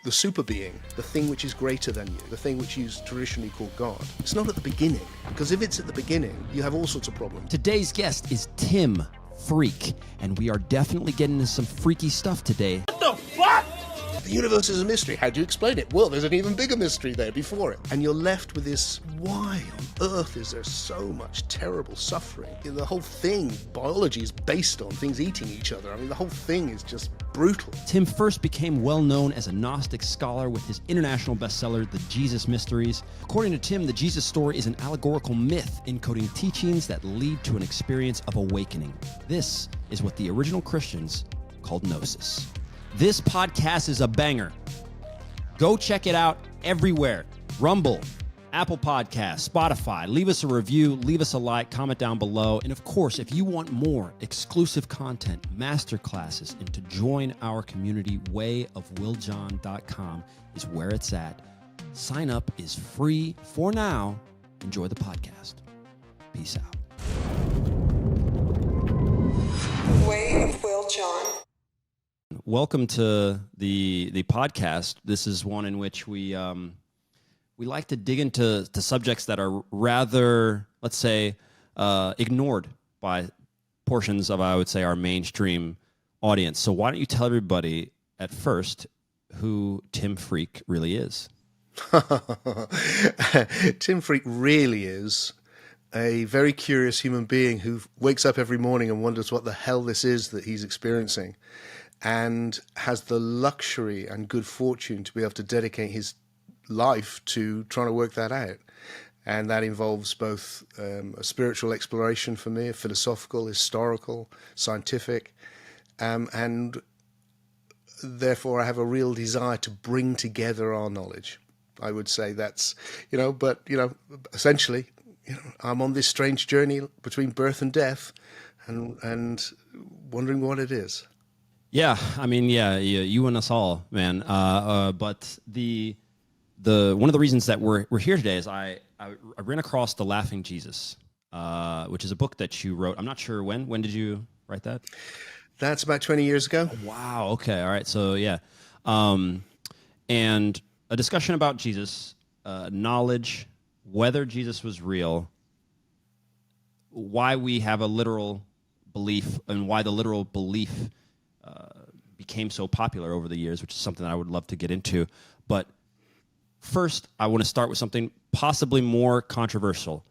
the super being, the thing which is greater than you, the thing which is traditionally called God. It's not at the beginning, because if it's at the beginning, you have all sorts of problems. Today's guest is Tim Freke, and we are definitely getting into some freaky stuff today. What the fuck? The universe is a mystery. How do you explain it? Well, there's an even bigger mystery there before it. And you're left with this, why on earth is there so much terrible suffering? The whole thing, biology is based on things eating each other. I mean, the whole thing is just brutal. Tim first became well known as a Gnostic scholar with his international bestseller, The Jesus Mysteries. According to Tim, the Jesus story is an allegorical myth encoding teachings that lead to an experience of awakening. This is what the original Christians called Gnosis. This podcast is a banger. Go check it out everywhere. Rumble, Apple Podcasts, Spotify. Leave us a review, leave us a like, comment down below. And of course, if you want more exclusive content, masterclasses, and to join our community, wayofwilljohn.com is where it's at. Sign up is free for now. Enjoy the podcast. Peace out. Way of Will John. Welcome to the podcast. This is one in which we like to dig into subjects that are rather, let's say, ignored by portions of, I would say, our mainstream audience. So why don't you tell everybody at first who Tim Freke really is? Tim Freke really is a very curious human being who wakes up every morning and wonders what the hell this is that he's experiencing, and has the luxury and good fortune to be able to dedicate his life to trying to work that out. And that involves both a spiritual exploration for me, a philosophical, historical, scientific, and therefore I have a real desire to bring together our knowledge. I would say that's, essentially, I'm on this strange journey between birth and death and wondering what it is. Yeah, I mean, yeah, you and us all, man. But the one of the reasons that we're here today is I ran across The Laughing Jesus, which is a book that you wrote. I'm not sure when. When did you write that? That's about 20 years ago. Wow. Okay. All right. So yeah, and a discussion about Jesus, knowledge, whether Jesus was real, why we have a literal belief, and why the literal belief became so popular over the years, which is something that I would love to get into. But first, I want to start with something possibly more controversial.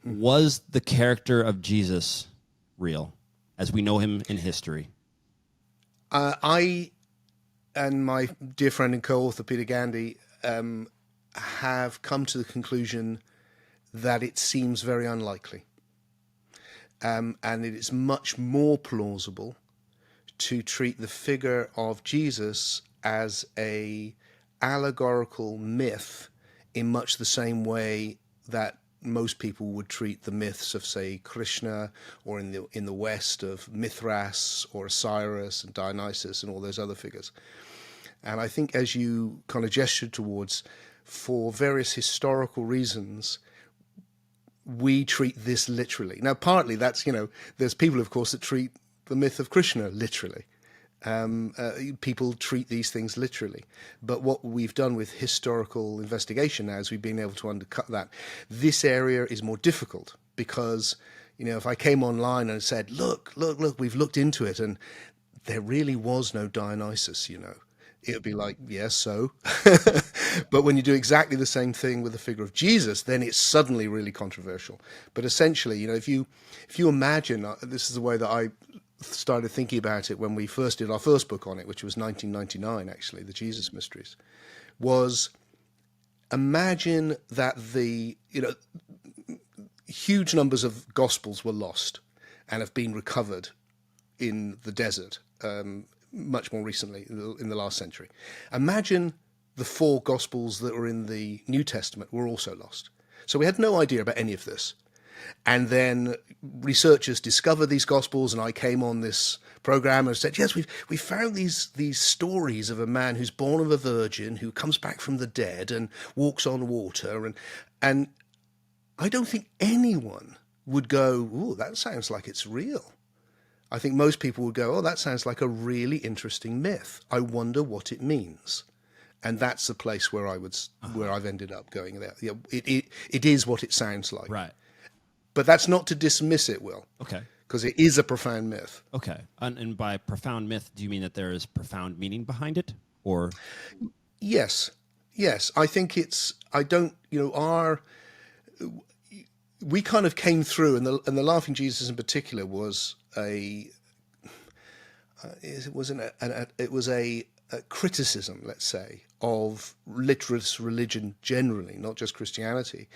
Was the character of Jesus real, as we know him in history? I and my dear friend and co-author Peter Gandy have come to the conclusion that it seems very unlikely. And it is much more plausible to treat the figure of Jesus as a allegorical myth in much the same way that most people would treat the myths of, say, Krishna, or in the West of Mithras or Osiris and Dionysus and all those other figures. And I think, as you kind of gestured towards, for various historical reasons, we treat this literally. Now, partly that's, there's people, of course, that treat the myth of Krishna literally. People treat these things literally. But what we've done with historical investigation now is we've been able to undercut that. This area is more difficult because, if I came online and said, look, we've looked into it and there really was no Dionysus, it would be like, yes, so. But when you do exactly the same thing with the figure of Jesus, then it's suddenly really controversial. But essentially, if you imagine, this is the way that I started thinking about it when we first did our first book on it, which was 1999, actually, The Jesus Mysteries, was imagine that huge numbers of gospels were lost and have been recovered in the desert, much more recently, in the last century. Imagine the 4 Gospels that were in the New Testament were also lost. So we had no idea about any of this. And then researchers discovered these Gospels, and I came on this program and said, yes, we found these stories of a man who's born of a virgin, who comes back from the dead and walks on water. And I don't think anyone would go, oh, that sounds like it's real. I think most people would go, oh, that sounds like a really interesting myth. I wonder what it means. and that's the place where where I've ended up going there. Yeah, it is what it sounds like, Right. but that's not to dismiss it, Will. Okay. Because it is a profound myth. Okay. And by profound myth, do you mean that there is profound meaning behind it, or? Yes. I think it's. I don't. We kind of came through, and the Laughing Jesus in particular was a criticism, let's say, of literate religion generally, not just Christianity.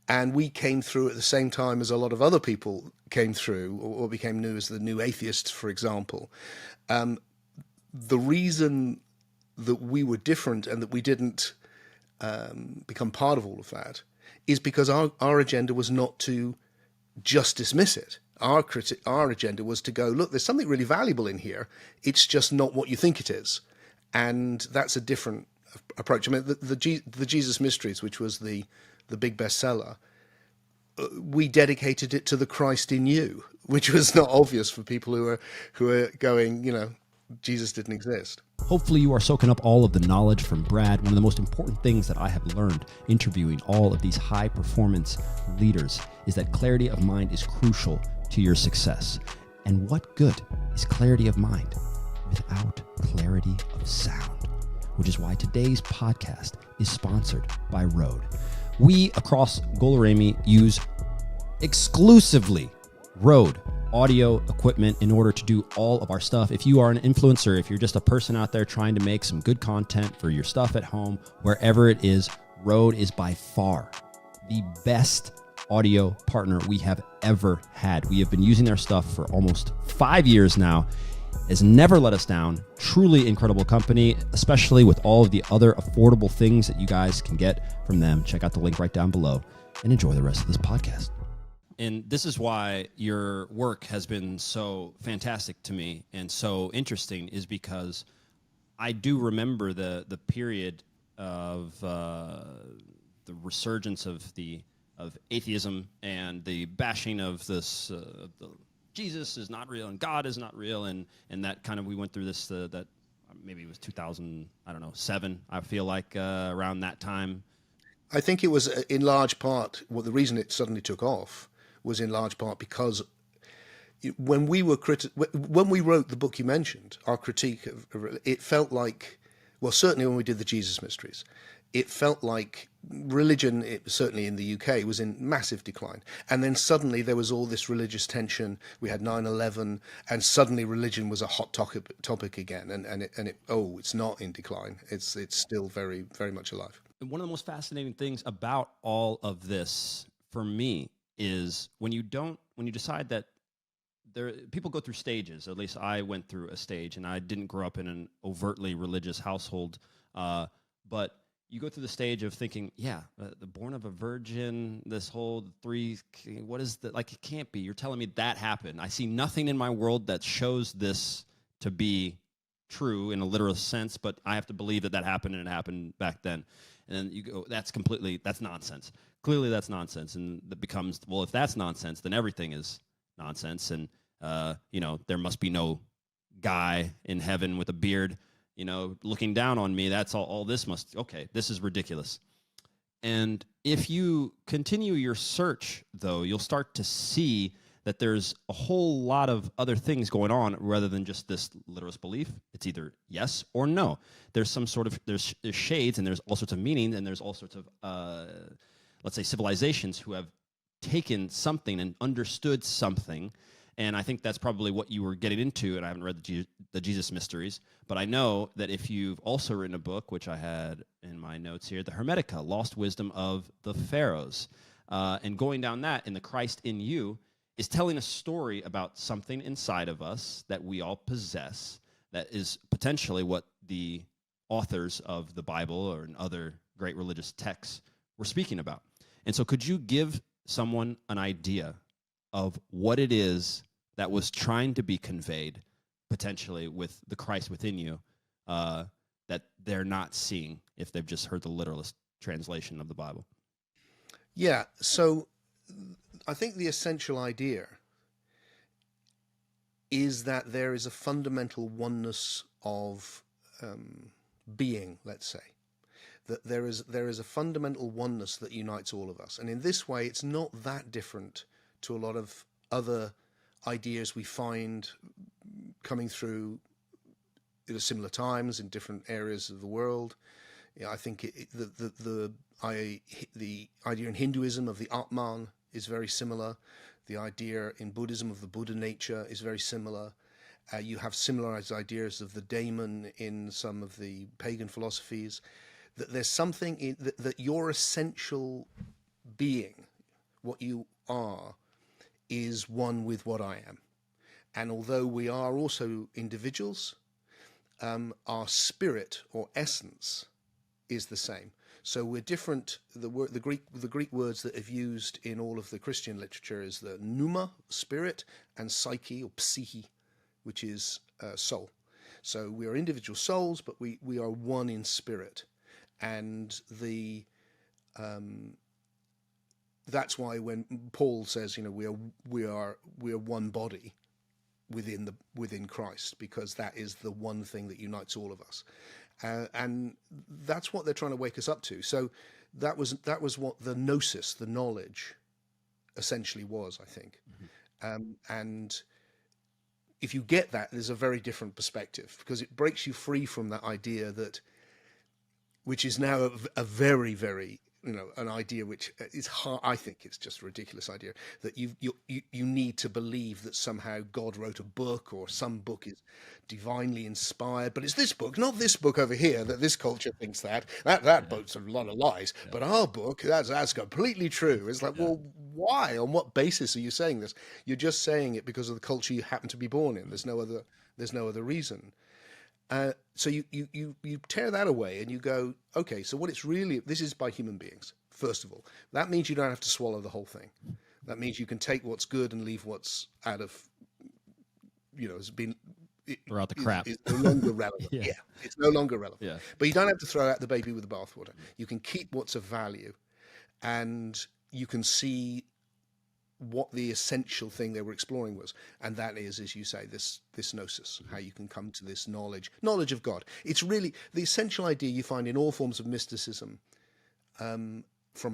And we came through at the same time as a lot of other people came through, or became new as the new atheists, for example. The reason that we were different and that we didn't become part of all of that is because our agenda was not to just dismiss it. Our agenda was to go, look, there's something really valuable in here. It's just not what you think it is. And that's a different approach. I mean, the Jesus Mysteries, which was the big bestseller, we dedicated it to the Christ in you, which was not obvious for people who are going, Jesus didn't exist. Hopefully you are soaking up all of the knowledge from Brad. One of the most important things that I have learned interviewing all of these high performance leaders is that clarity of mind is crucial to your success. And what good is clarity of mind without clarity of sound? Which is why today's podcast is sponsored by Rode. We across Golarami use exclusively Rode audio equipment in order to do all of our stuff. If you are an influencer, if you're just a person out there trying to make some good content for your stuff at home, wherever it is, Rode is by far the best audio partner we have ever had. We have been using their stuff for almost 5 years now. Has never let us down. Truly incredible company, especially with all of the other affordable things that you guys can get from them. Check out the link right down below and enjoy the rest of this podcast. And this is why your work has been so fantastic to me and so interesting, is because I do remember the period of the resurgence of atheism and the bashing of this Jesus is not real and God is not real, and that kind of, we went through this that maybe it was 2007. I feel like around that time. I think it was in large part, the reason it suddenly took off was in large part because when we wrote the book you mentioned, our critique of it felt like, well, certainly when we did the Jesus Mysteries, it felt like religion, certainly in the UK, was in massive decline. And then suddenly there was all this religious tension. We had 9/11, and suddenly religion was a hot topic again. And it's not in decline. It's still very, very much alive. And one of the most fascinating things about all of this for me is when you decide that people go through stages. At least I went through a stage, and I didn't grow up in an overtly religious household, but you go through the stage of thinking, the born of a virgin, this whole what is that? Like, it can't be. You're telling me that happened. I see nothing in my world that shows this to be true in a literal sense, but I have to believe that happened, and it happened back then. And then you go, that's nonsense. Clearly that's nonsense. And that becomes, well, if that's nonsense, then everything is nonsense. And, there must be no guy in heaven with a beard, looking down on me. That's all this this is ridiculous. And if you continue your search, though, you'll start to see that there's a whole lot of other things going on rather than just this literalist belief. It's either yes or no. There's some sort of, there's shades, and there's all sorts of meaning, and there's all sorts of, let's say, civilizations who have taken something and understood something. And I think that's probably what you were getting into, and I haven't read the Jesus Mysteries, but I know that if you've also written a book, which I had in my notes here, the Hermetica, Lost Wisdom of the Pharaohs, and going down that in the Christ in you is telling a story about something inside of us that we all possess that is potentially what the authors of the Bible or other great religious texts were speaking about. And so could you give someone an idea of what it is that was trying to be conveyed potentially with the Christ within you that they're not seeing if they've just heard the literalist translation of the Bible? Yeah, so I think the essential idea is that there is a fundamental oneness of being, let's say, that there is a fundamental oneness that unites all of us. And in this way, it's not that different to a lot of other ideas we find coming through at similar times in different areas of the world. I think the idea in Hinduism of the Atman is very similar. The idea in Buddhism of the Buddha nature is very similar. You have similar ideas of the daemon in some of the pagan philosophies. That there's something that your essential being, what you are, is one with what I am. And although we are also individuals, our spirit or essence is the same. So we're different. The Greek words that are used in all of the Christian literature is the pneuma, spirit, and psyche or psyche, which is soul. So we are individual souls, but we are one in spirit, and that's why when Paul says, we are one body within Christ, because that is the one thing that unites all of us. And that's what they're trying to wake us up to. So that was what the gnosis, the knowledge, essentially was, I think. Mm-hmm. And if you get that, there's a very different perspective, because it breaks you free from that idea which is now a very, very, an idea which is hard. I think it's just a ridiculous idea that you need to believe that somehow God wrote a book, or some book is divinely inspired, but it's this book, not this book over here, that this culture thinks that book's a lot of lies, but our book, that's completely true. It's like, well, why? On what basis are you saying this? You're just saying it because of the culture you happen to be born in. There's no other reason. So you tear that away and you go, okay, so what it's really, this is by human beings, first of all. That means you don't have to swallow the whole thing. That means you can take what's good and leave what's out of, has been... Throw out the crap. It's no longer relevant. Yeah, it's no longer relevant. Yeah. But you don't have to throw out the baby with the bathwater. You can keep what's of value, and you can see what the essential thing they were exploring was, and that is, as you say, this gnosis, how you can come to this knowledge of God. It's really the essential idea you find in all forms of mysticism from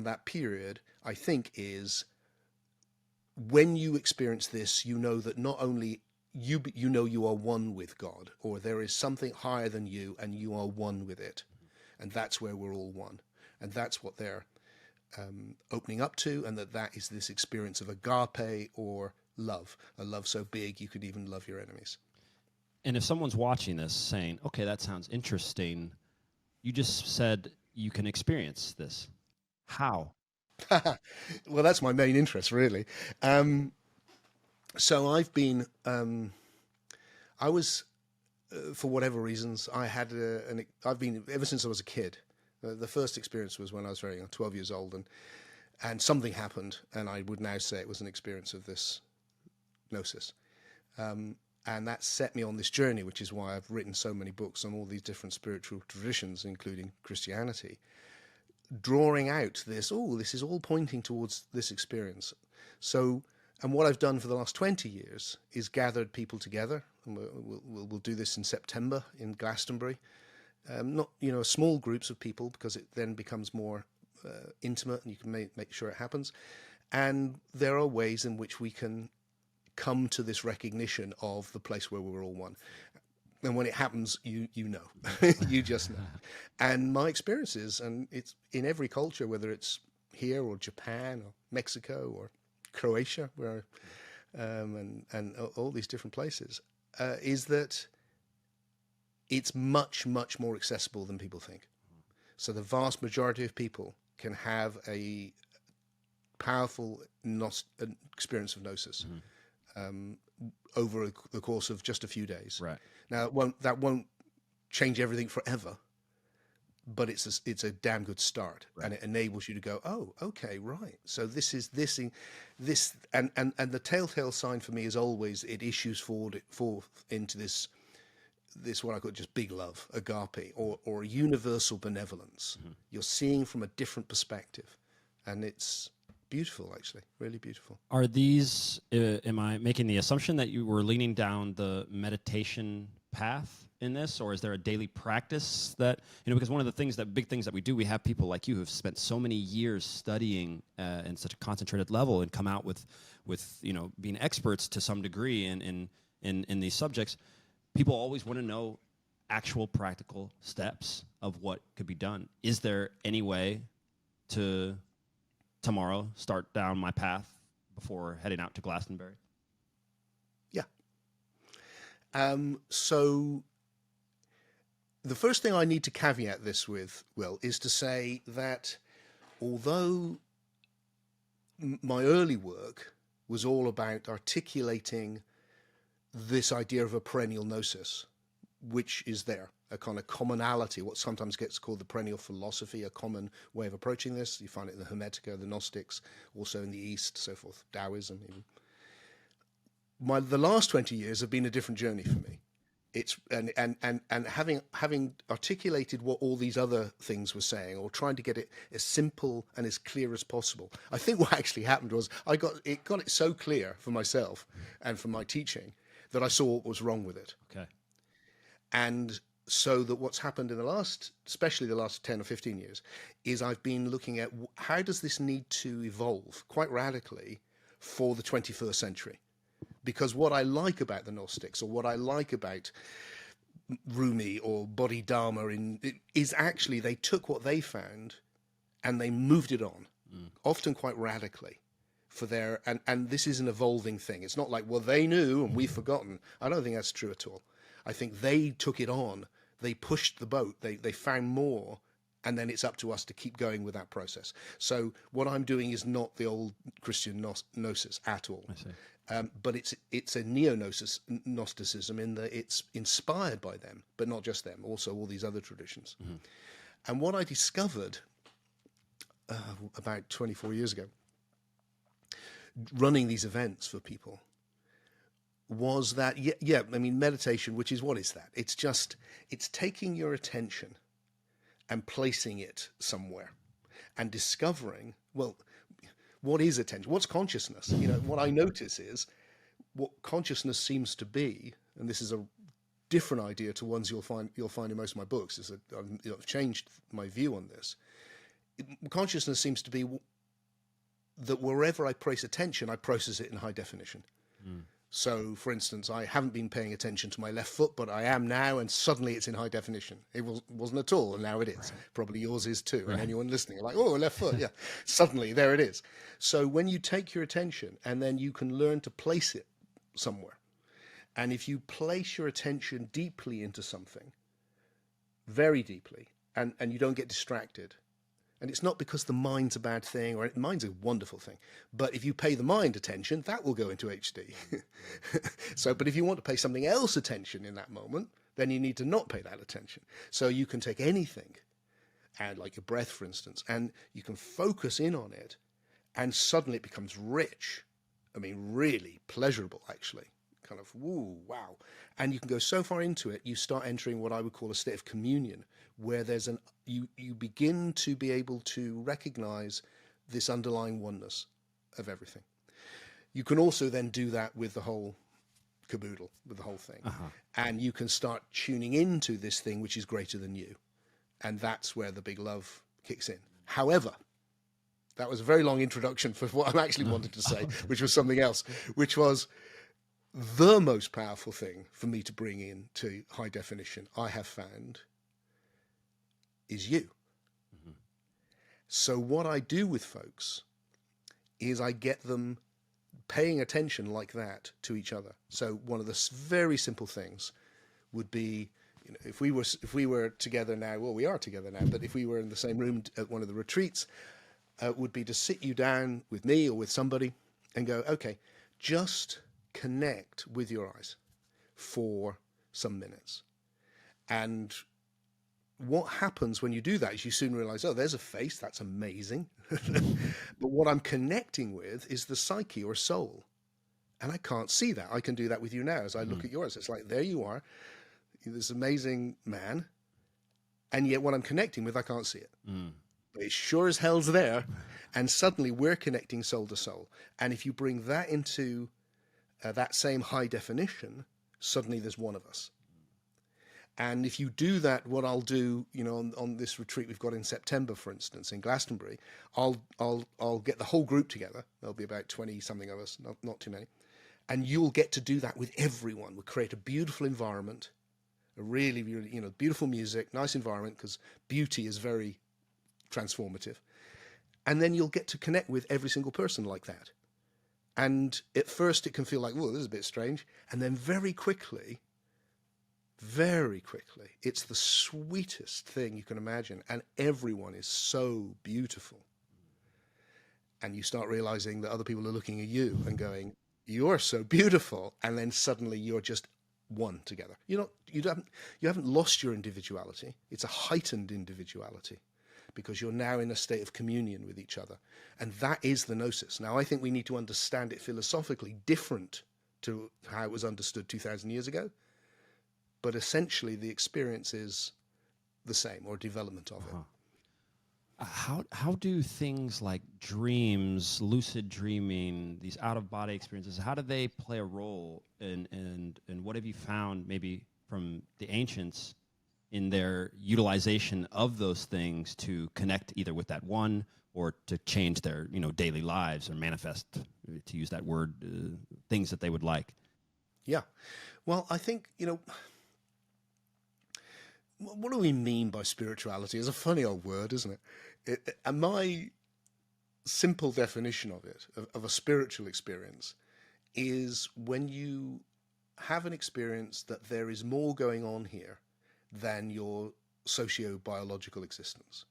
that period, I think, is when you experience this, you know that not only you are one with God, or there is something higher than you and you are one with it, and that's where we're all one, and that's what they're opening up to, and that is this experience of agape, or love, a love so big you could even love your enemies. And if someone's watching this saying, okay, that sounds interesting, you just said you can experience this. How? Well, that's my main interest, really. So I've been, I was, for whatever reasons, I've been, ever since I was a kid. The first experience was when I was 12 years old, and something happened, and I would now say it was an experience of this gnosis. And that set me on this journey, which is why I've written so many books on all these different spiritual traditions, including Christianity, drawing out this is all pointing towards this experience. So, and what I've done for the last 20 years is gathered people together, and we'll do this in September in Glastonbury. Not small groups of people, because it then becomes more intimate, and you can make sure it happens. And there are ways in which we can come to this recognition of the place where we're all one. And when it happens, you know, you just know. And my experiences, and it's in every culture, whether it's here or Japan or Mexico or Croatia, where and all these different places, is that it's much, much more accessible than people think. So the vast majority of people can have a powerful experience of gnosis over the course of just a few days. Right. Now, that won't change everything forever, but it's a damn good start, right. And it enables you to go, oh, okay, right. So this, and the telltale sign for me is always it issues forth into this what I call just big love, agape, or universal benevolence. Mm-hmm. You're seeing from a different perspective, and it's beautiful, actually, really beautiful. Are these? Am I making the assumption that you were leaning down the meditation path? in this, or is there a daily practice that, because one of the big things that we do, we have people like you who've spent so many years studying in such a concentrated level and come out with being experts to some degree in these subjects. People always want to know actual practical steps of what could be done. Is there any way to tomorrow start down my path before heading out to Glastonbury? Yeah. So the first thing I need to caveat this with, Will, is to say that although my early work was all about articulating this idea of a perennial gnosis, which is there, a kind of commonality, what sometimes gets called the perennial philosophy, a common way of approaching this. You find it in the Hermetica, the Gnostics, also in the East, so forth, Taoism even. The last 20 years have been a different journey for me. It's and having articulated what all these other things were saying, or trying to get it as simple and as clear as possible. I think what actually happened was I got it so clear for myself and for my teaching that I saw what was wrong with it. Okay. And so that what's happened in especially the last 10 or 15 years, is I've been looking at how does this need to evolve quite radically for the 21st century. Because what I like about the Gnostics, or what I like about Rumi or Bodhidharma is actually they took what they found and they moved it on, often quite radically. And this is an evolving thing. It's not like, well, they knew and we've forgotten. I don't think that's true at all. I think they took it on, they pushed the boat, they found more, and then it's up to us to keep going with that process. So what I'm doing is not the old Christian gnosis at all. I see. But it's a neo-Gnosticism in that it's inspired by them, but not just them, also all these other traditions. Mm-hmm. And what I discovered about 24 years ago, running these events for people, was that, meditation, which is, what is that? It's taking your attention and placing it somewhere and discovering, well, what is attention? What's consciousness? What I notice is what consciousness seems to be, and this is a different idea to ones you'll find in most of my books, is that I've changed my view on this. Consciousness seems to be that wherever I place attention, I process it in high definition. Mm. So, for instance, I haven't been paying attention to my left foot, but I am now, and suddenly it's in high definition. It wasn't at all, and now it is. Right. Probably yours is too, right. And anyone listening, like, oh, left foot, yeah. Suddenly, there it is. So when you take your attention, and then you can learn to place it somewhere, and if you place your attention deeply into something, very deeply, and you don't get distracted, and it's not because the mind's a bad thing, or mind's a wonderful thing. But if you pay the mind attention, that will go into HD. But if you want to pay something else attention in that moment, then you need to not pay that attention. So you can take anything, and like your breath, for instance, and you can focus in on it, and suddenly it becomes rich. I mean, really pleasurable, actually. Kind of, woo, wow. And you can go so far into it, you start entering what I would call a state of communion, where there's you begin to be able to recognize this underlying oneness of everything. You can also then do that with the whole caboodle, with the whole thing. Uh-huh. And you can start tuning into this thing which is greater than you. And that's where the big love kicks in. However, that was a very long introduction for what I actually wanted to say, which was something else, which was the most powerful thing for me to bring in to high definition, I have found, is you. Mm-hmm. So what I do with folks is I get them paying attention like that to each other. So one of the very simple things would be, if we were together now, well, we are together now, but if we were in the same room at one of the retreats, would be to sit you down with me or with somebody and go, okay, just connect with your eyes for some minutes. And what happens when you do that is you soon realize, oh, there's a face, that's amazing. But what I'm connecting with is the psyche or soul. And I can't see that. I can do that with you now as I look at yours. It's like, there you are, this amazing man. And yet what I'm connecting with, I can't see it. Mm. But it sure as hell's there. And suddenly we're connecting soul to soul. And if you bring that into that same high definition, suddenly there's one of us. And if you do that, what I'll do, on this retreat we've got in September, for instance, in Glastonbury, I'll get the whole group together. There'll be about 20 something of us, not too many, and you'll get to do that with everyone. We'll create a beautiful environment, a really, really, beautiful music, nice environment, because beauty is very transformative. And then you'll get to connect with every single person like that. And at first it can feel like, whoa, this is a bit strange. And then very quickly, it's the sweetest thing you can imagine. And everyone is so beautiful. And you start realizing that other people are looking at you and going, you're so beautiful. And then suddenly you're just one together. You haven't lost your individuality. It's a heightened individuality, because you're now in a state of communion with each other. And that is the gnosis. Now, I think we need to understand it philosophically different to how it was understood 2,000 years ago. But essentially, the experience is the same, or development of it. How do things like dreams, lucid dreaming, these out-of-body experiences, how do they play a role in what have you found maybe from the ancients in their utilization of those things to connect either with that one or to change their daily lives or manifest, to use that word, things that they would like? Yeah. Well, I think, what do we mean by spirituality? It's a funny old word, isn't it? And my simple definition of it, of a spiritual experience, is when you have an experience that there is more going on here than your socio-biological existence.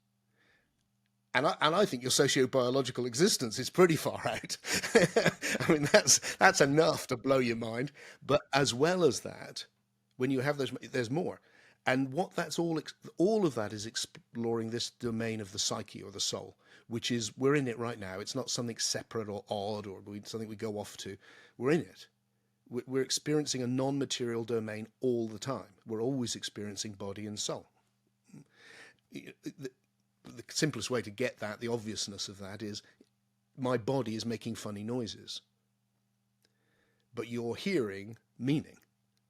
And I think your socio-biological existence is pretty far out. I mean, that's enough to blow your mind. But as well as that, when you have those, there's more. And what that's all of that is exploring this domain of the psyche or the soul, which is, we're in it right now. It's not something separate or odd or something we go off to. We're in it. We're experiencing a non-material domain all the time. We're always experiencing body and soul. The simplest way to get that, the obviousness of that, is my body is making funny noises, but you're hearing meaning.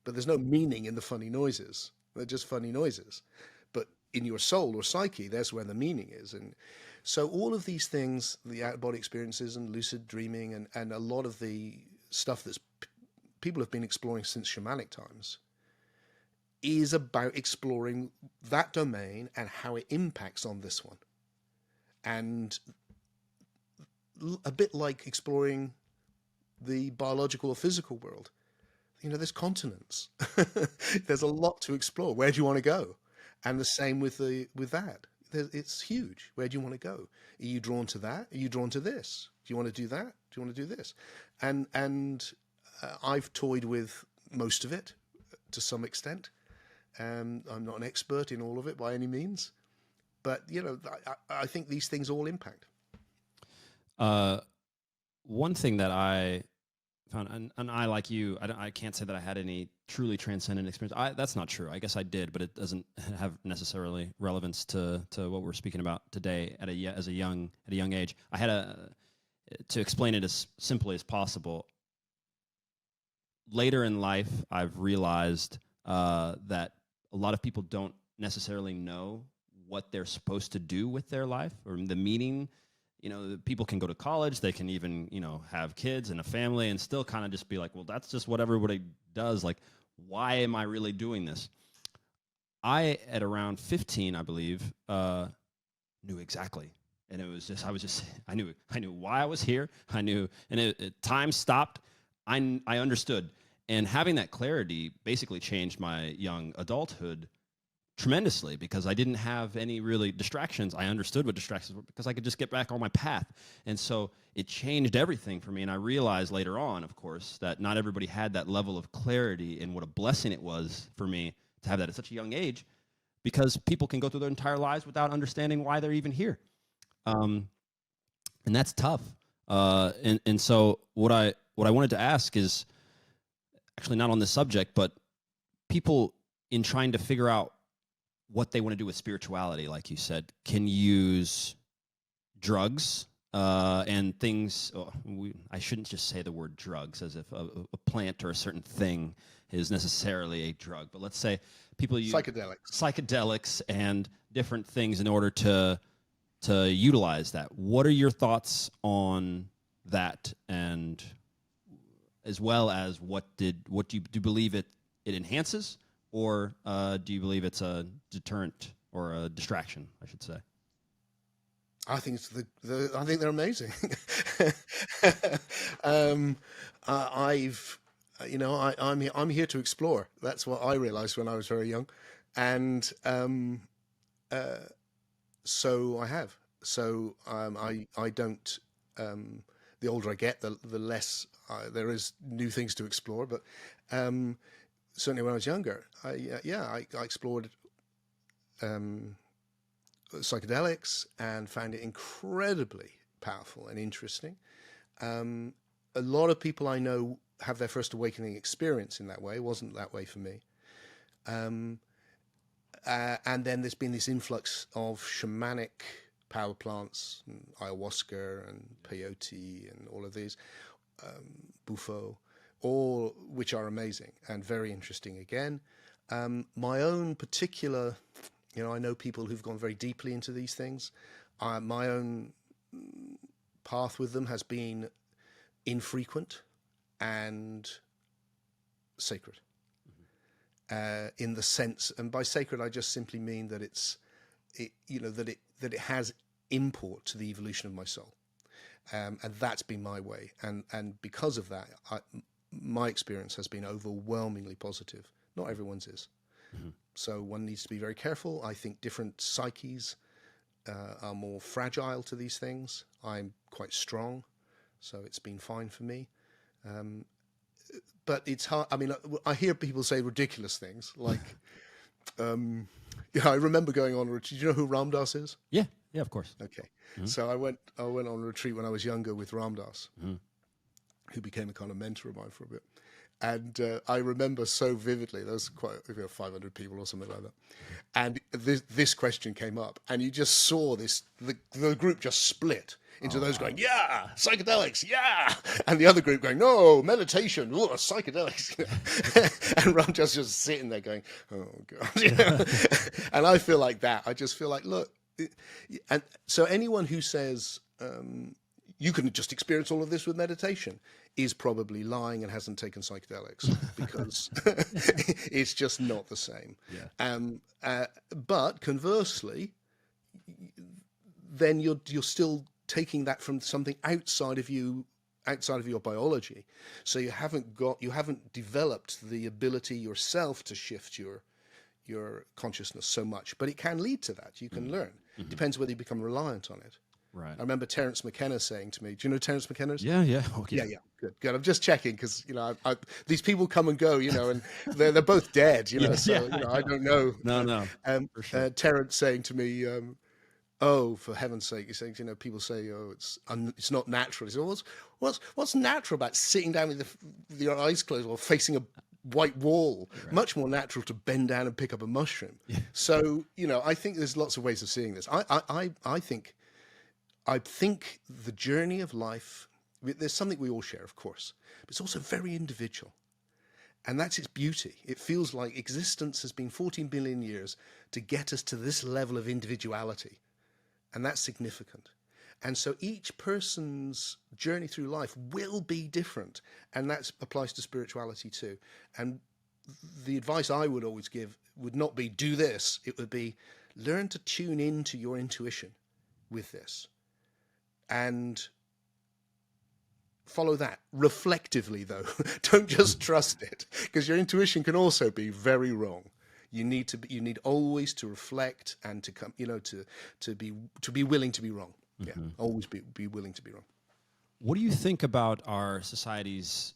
But there's no meaning in the funny noises. They're just funny noises. But in your soul or psyche, that's where the meaning is. And so all of these things, the out-of-body experiences and lucid dreaming and a lot of the stuff that's people have been exploring since shamanic times, is about exploring that domain and how it impacts on this one. And a bit like exploring the biological or physical world. There's continents. There's a lot to explore. Where do you want to go? And the same with that. It's huge. Where do you want to go? Are you drawn to that? Are you drawn to this? Do you want to do that? Do you want to do this? And I've toyed with most of it to some extent. I'm not an expert in all of it by any means, but I think these things all impact. One thing that I found, and I, like you, I can't say that I had any truly transcendent experience. That's not true. I guess I did, but it doesn't have necessarily relevance to what we're speaking about today at a young age. I had to explain it as simply as possible. Later in life, I've realized that a lot of people don't necessarily know what they're supposed to do with their life or the meaning. People can go to college, they can even, have kids and a family and still kind of just be like, well, that's just what everybody does. Like, why am I really doing this? I, at around 15, I believe, knew exactly. And it was just, I knew why I was here. I knew, and time stopped. I understood. And having that clarity basically changed my young adulthood tremendously, because I didn't have any really distractions. I understood what distractions were because I could just get back on my path. And so it changed everything for me. And I realized later on, of course, that not everybody had that level of clarity, and what a blessing it was for me to have that at such a young age, because people can go through their entire lives without understanding why they're even here. And that's tough. And so what I wanted to ask is actually not on this subject, but people in trying to figure out what they want to do with spirituality, like you said, can use drugs and things. I shouldn't just say the word drugs as if a plant or a certain thing is necessarily a drug. But let's say people use psychedelics and different things in order to utilize that. What are your thoughts on that, and as well as what do you believe it enhances, or do you believe it's a deterrent or a distraction, I should say? I think it's I think they're amazing. I'm here to explore. That's what I realized when I was very young, and so I have. So I don't. The older I get, the less there is new things to explore. But certainly when I was younger, I explored psychedelics and found it incredibly powerful and interesting. A lot of people I know have their first awakening experience in that way. It wasn't that way for me. And then there's been this influx of shamanic power plants, and ayahuasca and peyote and all of these, bufo, all which are amazing and very interesting again. My own particular, I know people who've gone very deeply into these things. My own path with them has been infrequent and sacred. In the sense, and by sacred, I just simply mean that that it has import to the evolution of my soul, and that's been my way. And because of that, my experience has been overwhelmingly positive. Not everyone's is. Mm-hmm. So one needs to be very careful. I think different psyches are more fragile to these things. I'm quite strong, so it's been fine for me. But it's hard. I mean, I hear people say ridiculous things like, I remember going on a retreat. Do you know who Ram Dass is? Yeah, of course. Okay. Mm-hmm. So I went on a retreat when I was younger with Ram Dass, mm-hmm. who became a kind of mentor of mine for a bit. And I remember so vividly, there was quite 500 people or something like that. And this question came up, and you just saw the group just split into those going, yeah, psychedelics, yeah. And the other group going, no, meditation, psychedelics. And Ram just sitting there going, oh, God. And I feel like that. I just feel like, look. And so anyone who says you can just experience all of this with meditation is probably lying and hasn't taken psychedelics, because it's just not the same. Yeah. But conversely, then you're still taking that from something outside of you, outside of your biology. So you haven't developed the ability yourself to shift your consciousness so much, but it can lead to that. You can learn. Mm-hmm. Depends whether you become reliant on it. Right. I remember Terence McKenna saying to me, do you know who Terence McKenna is? Yeah. Okay. Yeah. Good. I'm just checking because, these people come and go, and they're both dead, I don't know. No. For sure. Terence saying to me, oh, for heaven's sake, he's saying, people say, oh, it's not natural. He said, what's natural about sitting down with your eyes closed or facing a white wall? Right. Much more natural to bend down and pick up a mushroom. Yeah. So, I think there's lots of ways of seeing this. I think the journey of life, there's something we all share, of course, but it's also very individual. And that's its beauty. It feels like existence has been 14 billion years to get us to this level of individuality. And that's significant. And so each person's journey through life will be different. And that applies to spirituality too. And the advice I would always give would not be do this. It would be learn to tune into your intuition with this. And follow that reflectively, though. Don't just trust it, because your intuition can also be very wrong. You need always to reflect and to come, to be willing to be wrong. Mm-hmm. Yeah, always be willing to be wrong. What do you think about our society's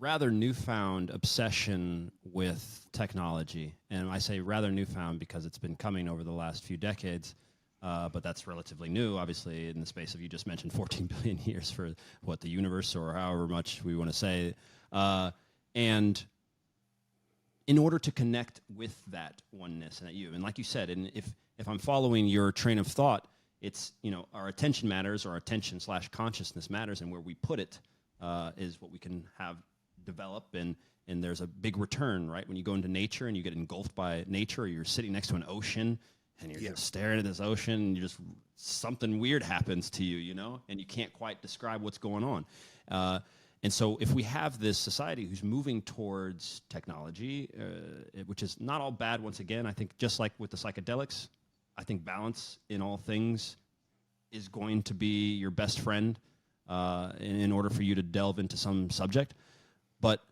rather newfound obsession with technology? And I say rather newfound because it's been coming over the last few decades. But that's relatively new, obviously, in the space of, you just mentioned 14 billion years for the universe, or however much we want to say. And in order to connect with that oneness and that and like you said, and if I'm following your train of thought, it's, our attention matters, or attention/consciousness matters, and where we put it is what we can have develop, and there's a big return, right? When you go into nature and you get engulfed by nature, or you're sitting next to an ocean and you're just staring at this ocean, and something weird happens to you, you know, and you can't quite describe what's going on. And so if we have this society who's moving towards technology, which is not all bad, once again, I think just like with the psychedelics, I think balance in all things is going to be your best friend in order for you to delve into some subject. But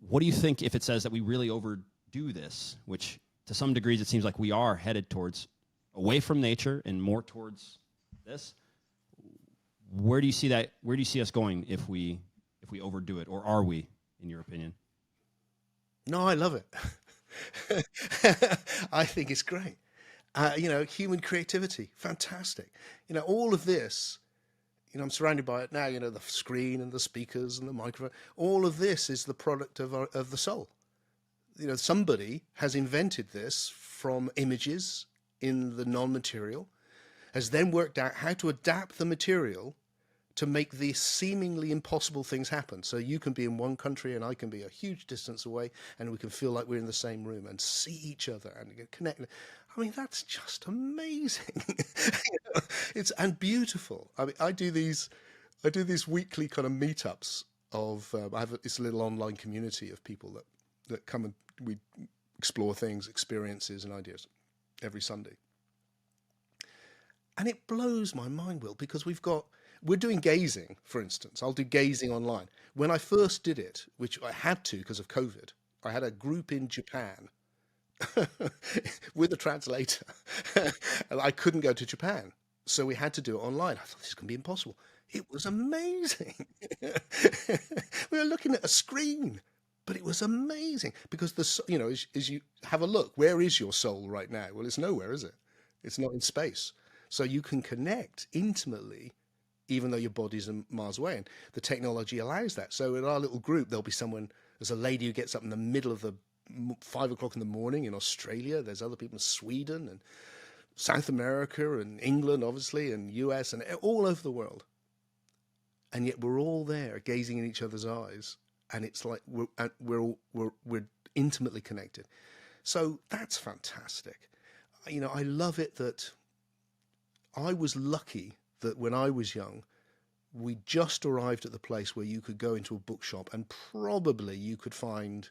what do you think if it says that we really overdo this, which to some degrees it seems like we are headed towards away from nature and more towards this? Where do you see that? Where do you see us going if we overdo it, or are we, in your opinion? No, I love it. I think it's great. Human creativity, fantastic. All of this, I'm surrounded by it now, the screen and the speakers and the microphone. All of this is the product of the soul. Somebody has invented this from images in the non-material, has then worked out how to adapt the material to make these seemingly impossible things happen. So you can be in one country and I can be a huge distance away, and we can feel like we're in the same room and see each other and connect. I mean, that's just amazing. It's and beautiful. I mean, I do these weekly kind of meetups of. I have this little online community of people that come and we explore things, experiences, and ideas every Sunday. And it blows my mind, Will, because we're doing gazing, for instance. I'll do gazing online. When I first did it, which I had to because of COVID, I had a group in Japan with a translator. And I couldn't go to Japan, so we had to do it online. I thought this is going to be impossible. It was amazing. We were looking at a screen, but it was amazing because as you have a look, where is your soul right now? Well, it's nowhere, is it? It's not in space. So you can connect intimately, even though your body's miles away. And the technology allows that. So in our little group, there's a lady who gets up in the middle of 5 o'clock in the morning in Australia. There's other people in Sweden and South America and England, obviously, and US and all over the world. And yet we're all there gazing in each other's eyes. And it's like we're intimately connected. So that's fantastic. I love it that I was lucky that when I was young, we just arrived at the place where you could go into a bookshop and probably you could find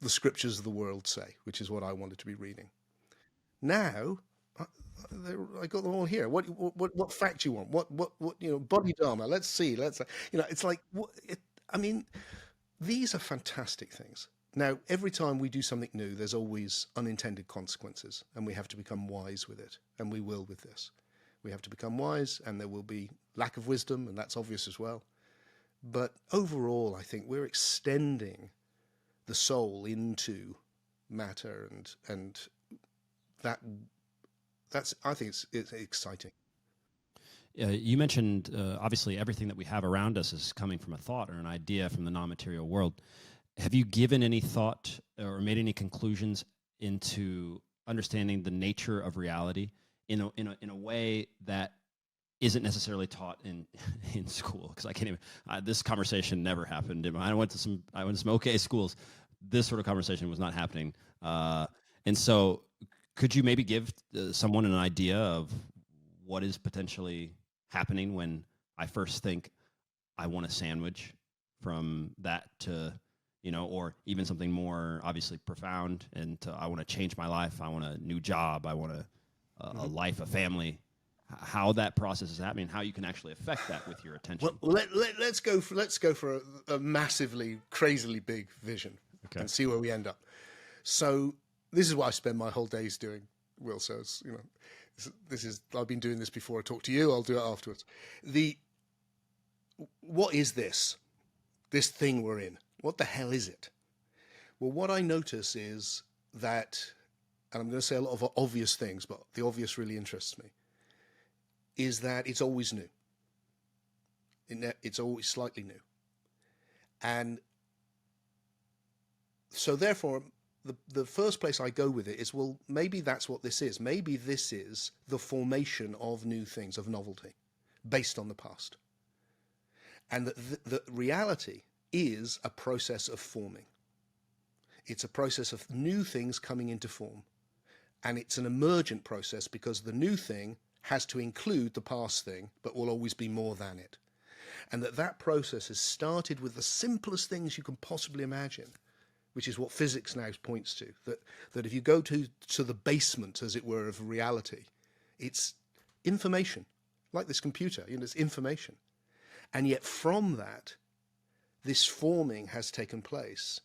the scriptures of the world, say, which is what I wanted to be reading. Now, I got them all here. What fact you want? What body dharma? Let's see. It's like these are fantastic things. Now, every time we do something new, there's always unintended consequences, and we have to become wise with it, and we will with this. We have to become wise, and there will be lack of wisdom, and that's obvious as well. But overall, I think we're extending the soul into matter, and that's I think it's exciting. You mentioned obviously everything that we have around us is coming from a thought or an idea from the non-material world. Have you given any thought or made any conclusions into understanding the nature of reality in a way that isn't necessarily taught in school? Because I can't even. This conversation never happened. I went to some okay schools. This sort of conversation was not happening. And so, could you maybe give someone an idea of what is potentially happening when I first think I want a sandwich, from that to, or even something more obviously profound, and I want to change my life. I want a new job. I want a life, a family. How that process is happening, how you can actually affect that with your attention. Well, let's go for a massively, crazily big vision, and see where we end up. So this is what I spend my whole days doing, Will. So it's, this is I've been doing this before I talk to you. I'll do it afterwards. What is this thing we're in? What the hell is it? Well, what I notice is that, and I'm going to say a lot of obvious things, but the obvious really interests me, is that it's always new. It's always slightly new. And so therefore, the first place I go with it is, well, maybe that's what this is. Maybe this is the formation of new things, of novelty, based on the past. And the reality is a process of forming. It's a process of new things coming into form. And it's an emergent process because the new thing has to include the past thing, but will always be more than it. And that process has started with the simplest things you can possibly imagine, which is what physics now points to, that if you go to the basement, as it were, of reality, it's information, like this computer, it's information. And yet from that, this forming has taken place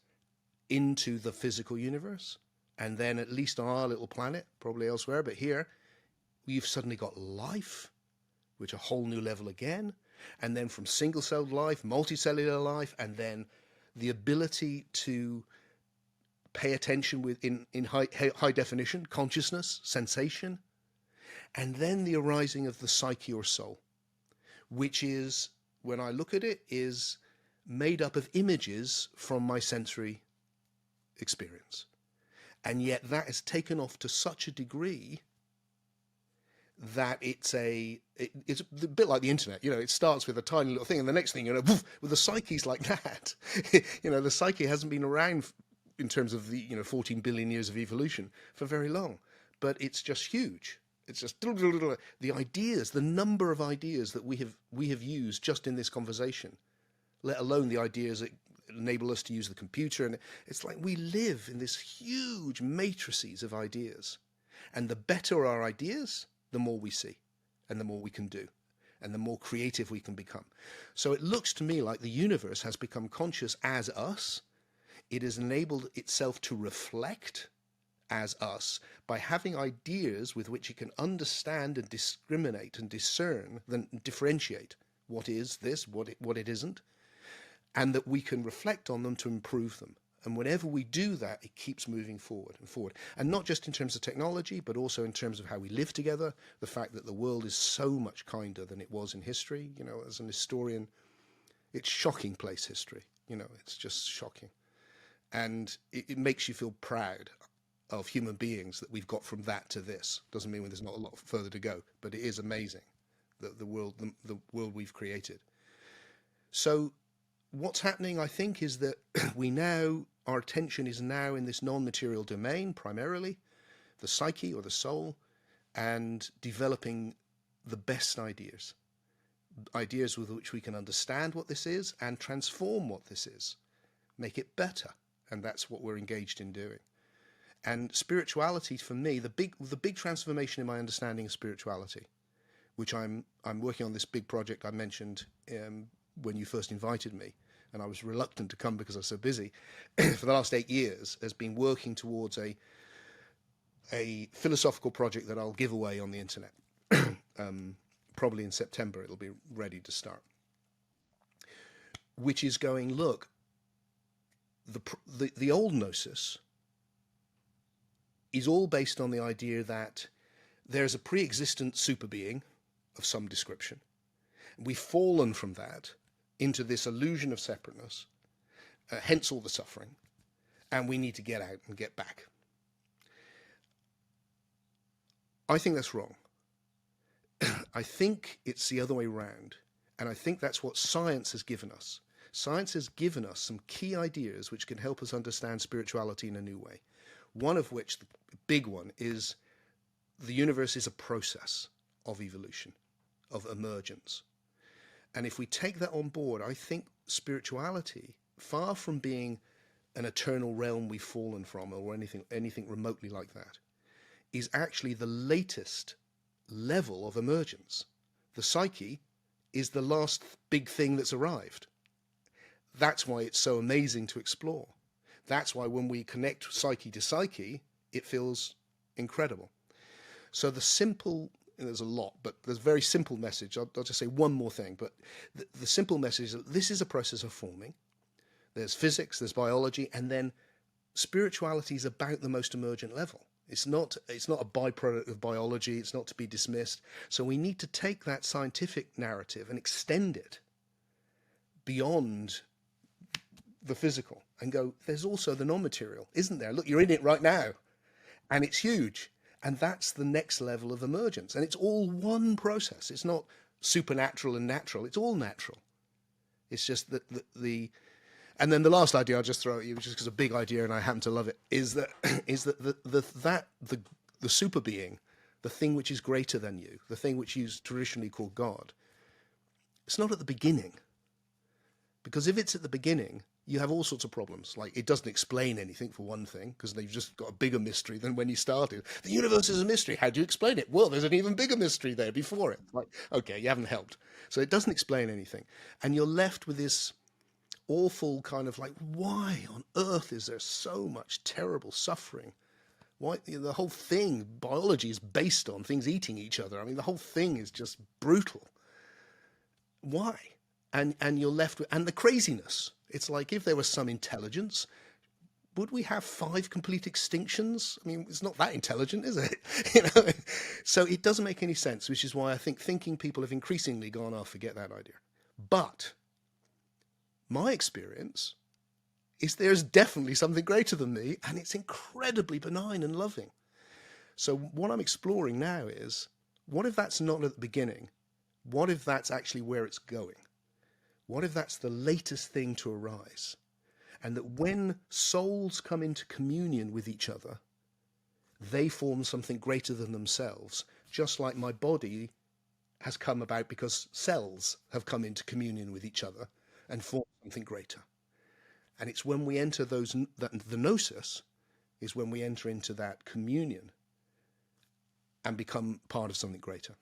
into the physical universe. And then at least on our little planet, probably elsewhere, but here, you've suddenly got life, which a whole new level again. And then from single-celled life, multicellular life, and then the ability to pay attention in high definition, consciousness, sensation. And then the arising of the psyche or soul, which is, when I look at it, is made up of images from my sensory experience. And yet that has taken off to such a degree that it's a bit like the internet. It starts with a tiny little thing, and the next thing, woof, with the psyche's like that. The psyche hasn't been around in terms of the 14 billion years of evolution for very long, but it's just huge. It's just the ideas, the number of ideas that we have used just in this conversation, let alone the ideas that enable us to use the computer. And it's like we live in this huge matrices of ideas. And the better our ideas, the more we see and the more we can do and the more creative we can become. So it looks to me like the universe has become conscious as us. It has enabled itself to reflect as us by having ideas with which it can understand and discriminate and discern, then differentiate what is this, what it isn't, and that we can reflect on them to improve them. And whenever we do that, it keeps moving forward and forward. And not just in terms of technology, but also in terms of how we live together, the fact that the world is so much kinder than it was in history. As an historian, it's shocking place history. It's just shocking. And it makes you feel proud of human beings that we've got from that to this. Doesn't mean there's not a lot further to go, but it is amazing, the world we've created. So what's happening, I think, is that our attention is now in this non-material domain, primarily, the psyche or the soul, and developing the best ideas with which we can understand what this is and transform what this is, make it better. And that's what we're engaged in doing. And spirituality, for me, the big transformation in my understanding of spirituality, which I'm working on this big project I mentioned when you first invited me, and I was reluctant to come because I was so busy, for the last 8 years, has been working towards a philosophical project that I'll give away on the internet. Probably in September it'll be ready to start. Which is going, look, the old gnosis is all based on the idea that there's a pre-existent super being of some description. We've fallen from that into this illusion of separateness, hence all the suffering, and we need to get out and get back. I think that's wrong. I think it's the other way around, and I think that's what science has given us. Science has given us some key ideas which can help us understand spirituality in a new way. One of which, the big one, is the universe is a process of evolution, of emergence. And if we take that on board, I think spirituality, far from being an eternal realm we've fallen from or anything remotely like that, is actually the latest level of emergence. The psyche is the last big thing that's arrived. That's why it's so amazing to explore. That's why when we connect psyche to psyche, it feels incredible. So there's a lot, but there's a very simple message. I'll just say one more thing, but the simple message is that this is a process of forming. There's physics, there's biology, and then spirituality is about the most emergent level. It's not a byproduct of biology. It's not to be dismissed. So we need to take that scientific narrative and extend it beyond the physical and go, there's also the non-material, isn't there? Look, you're in it right now, and it's huge. And that's the next level of emergence. And it's all one process. It's not supernatural and natural. It's all natural. It's just that And then the last idea I'll just throw at you, which is because a big idea and I happen to love it, is that the super being, the thing which is greater than you, the thing which you traditionally call God, it's not at the beginning. Because if it's at the beginning, you have all sorts of problems. Like, it doesn't explain anything, for one thing, because they've just got a bigger mystery than when you started. The universe is a mystery. How do you explain it? Well, there's an even bigger mystery there before it. Like, okay, you haven't helped. So it doesn't explain anything. And you're left with this awful kind of like, why on earth is there so much terrible suffering? Why, the whole thing, biology is based on things eating each other. I mean, the whole thing is just brutal. Why? And you're left with, and the craziness. It's like, if there was some intelligence, would we have 5 complete extinctions? I mean, it's not that intelligent, is it? So it doesn't make any sense, which is why I think thinking people have increasingly gone, oh, forget that idea. But my experience is there's definitely something greater than me, and it's incredibly benign and loving. So what I'm exploring now is, what if that's not at the beginning? What if that's actually where it's going? What if that's the latest thing to arise? And that when souls come into communion with each other, they form something greater than themselves, just like my body has come about because cells have come into communion with each other and form something greater. And it's when we enter the gnosis is when we enter into that communion and become part of something greater.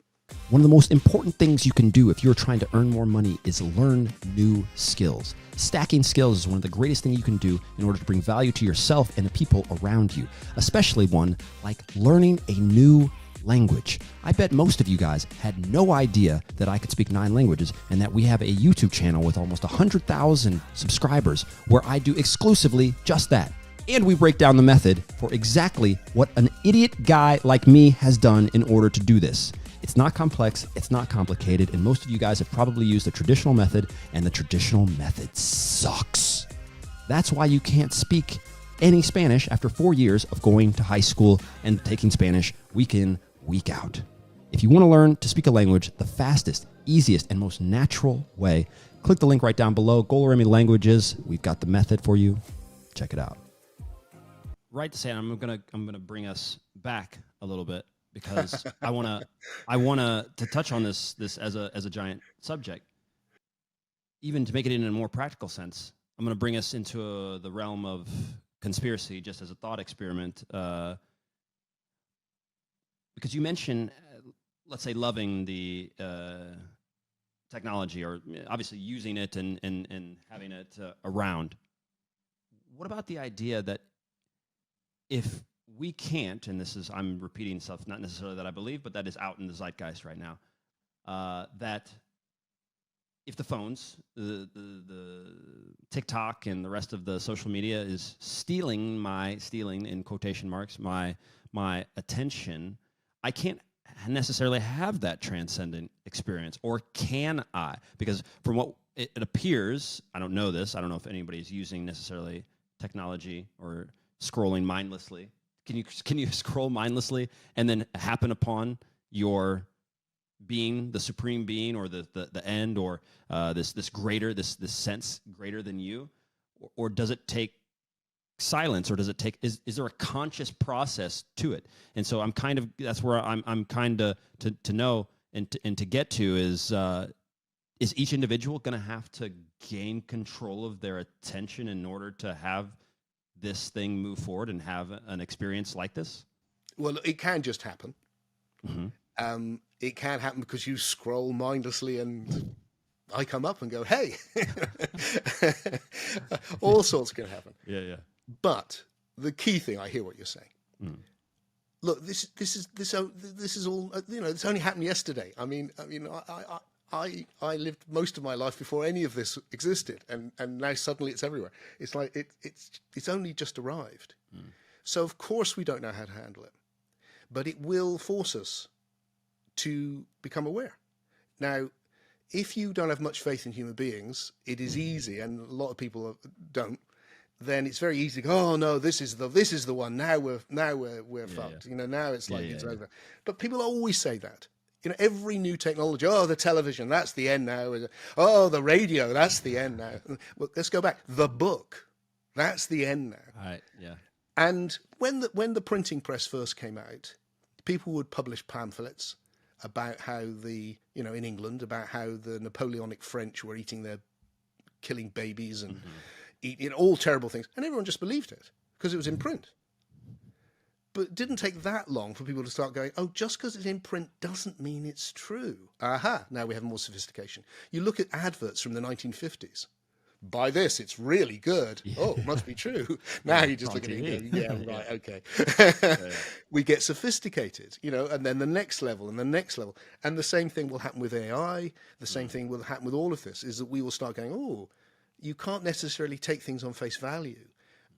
One of the most important things you can do if you're trying to earn more money is learn new skills. Stacking skills is one of the greatest things you can do in order to bring value to yourself and the people around you, especially one like learning a new language. I bet most of you guys had no idea that I could speak 9 languages, and that we have a YouTube channel with almost 100,000 subscribers where I do exclusively just that. And we break down the method for exactly what an idiot guy like me has done in order to do this. It's not complex, it's not complicated, and most of you guys have probably used the traditional method, and the traditional method sucks. That's why you can't speak any Spanish after 4 years of going to high school and taking Spanish week in, week out. If you want to learn to speak a language the fastest, easiest, and most natural way, click the link right down below. Goloremi Languages. We've got the method for you. Check it out. Right to say, I'm gonna bring us back a little bit, because I wanna to touch on this as a giant subject, even to make it in a more practical sense. I'm gonna bring us into the realm of conspiracy, just as a thought experiment, because you mentioned, let's say, loving the technology, or obviously using it and having it around. What about the idea that if we can't, and this is, I'm repeating stuff not necessarily that I believe, but that is out in the zeitgeist right now, that if the phones, the TikTok and the rest of the social media is stealing in quotation marks, my attention, I can't necessarily have that transcendent experience, or can I? Because from what it appears, I don't know this, I don't know if anybody is using necessarily technology or scrolling mindlessly. Can you scroll mindlessly and then happen upon your being, the supreme being, or the end, or this greater, this sense greater than you, or does it take silence, or does it take, is there a conscious process to it? And so that's where I'm kind of to know and to get to is each individual going to have to gain control of their attention in order to have this thing move forward and have an experience like this? Well, it can just happen. Mm-hmm. It can happen because you scroll mindlessly and I come up and go, hey, all sorts can happen. Yeah. But the key thing, I hear what you're saying. Mm. Look, this is all, it's only happened yesterday. I mean, I lived most of my life before any of this existed, and now suddenly it's everywhere. It's like it's only just arrived. Mm. So of course we don't know how to handle it, but it will force us to become aware. Now, if you don't have much faith in human beings, it is easy, and a lot of people don't. Then it's very easy to go, oh no, this is the one. Now we're fucked. Yeah. Now it's like it's over. But people always say that. Every new technology, oh, the television, that's the end now. Oh, the radio, that's the end now. Well, let's go back. The book, that's the end now. Right. Yeah. And when the printing press first came out, people would publish pamphlets about how in England, about how the Napoleonic French were killing babies and eating all terrible things. And everyone just believed it because it was in print. But it didn't take that long for people to start going, oh, just because it's in print doesn't mean it's true. Aha, now we have more sophistication. You look at adverts from the 1950s. Buy this, it's really good. Oh, it must be true. Now you just look at it and go, yeah, right, okay. We get sophisticated, and then the next level and the next level. And the same thing will happen with AI. The same thing will happen with all of this, is that we will start going, oh, you can't necessarily take things on face value.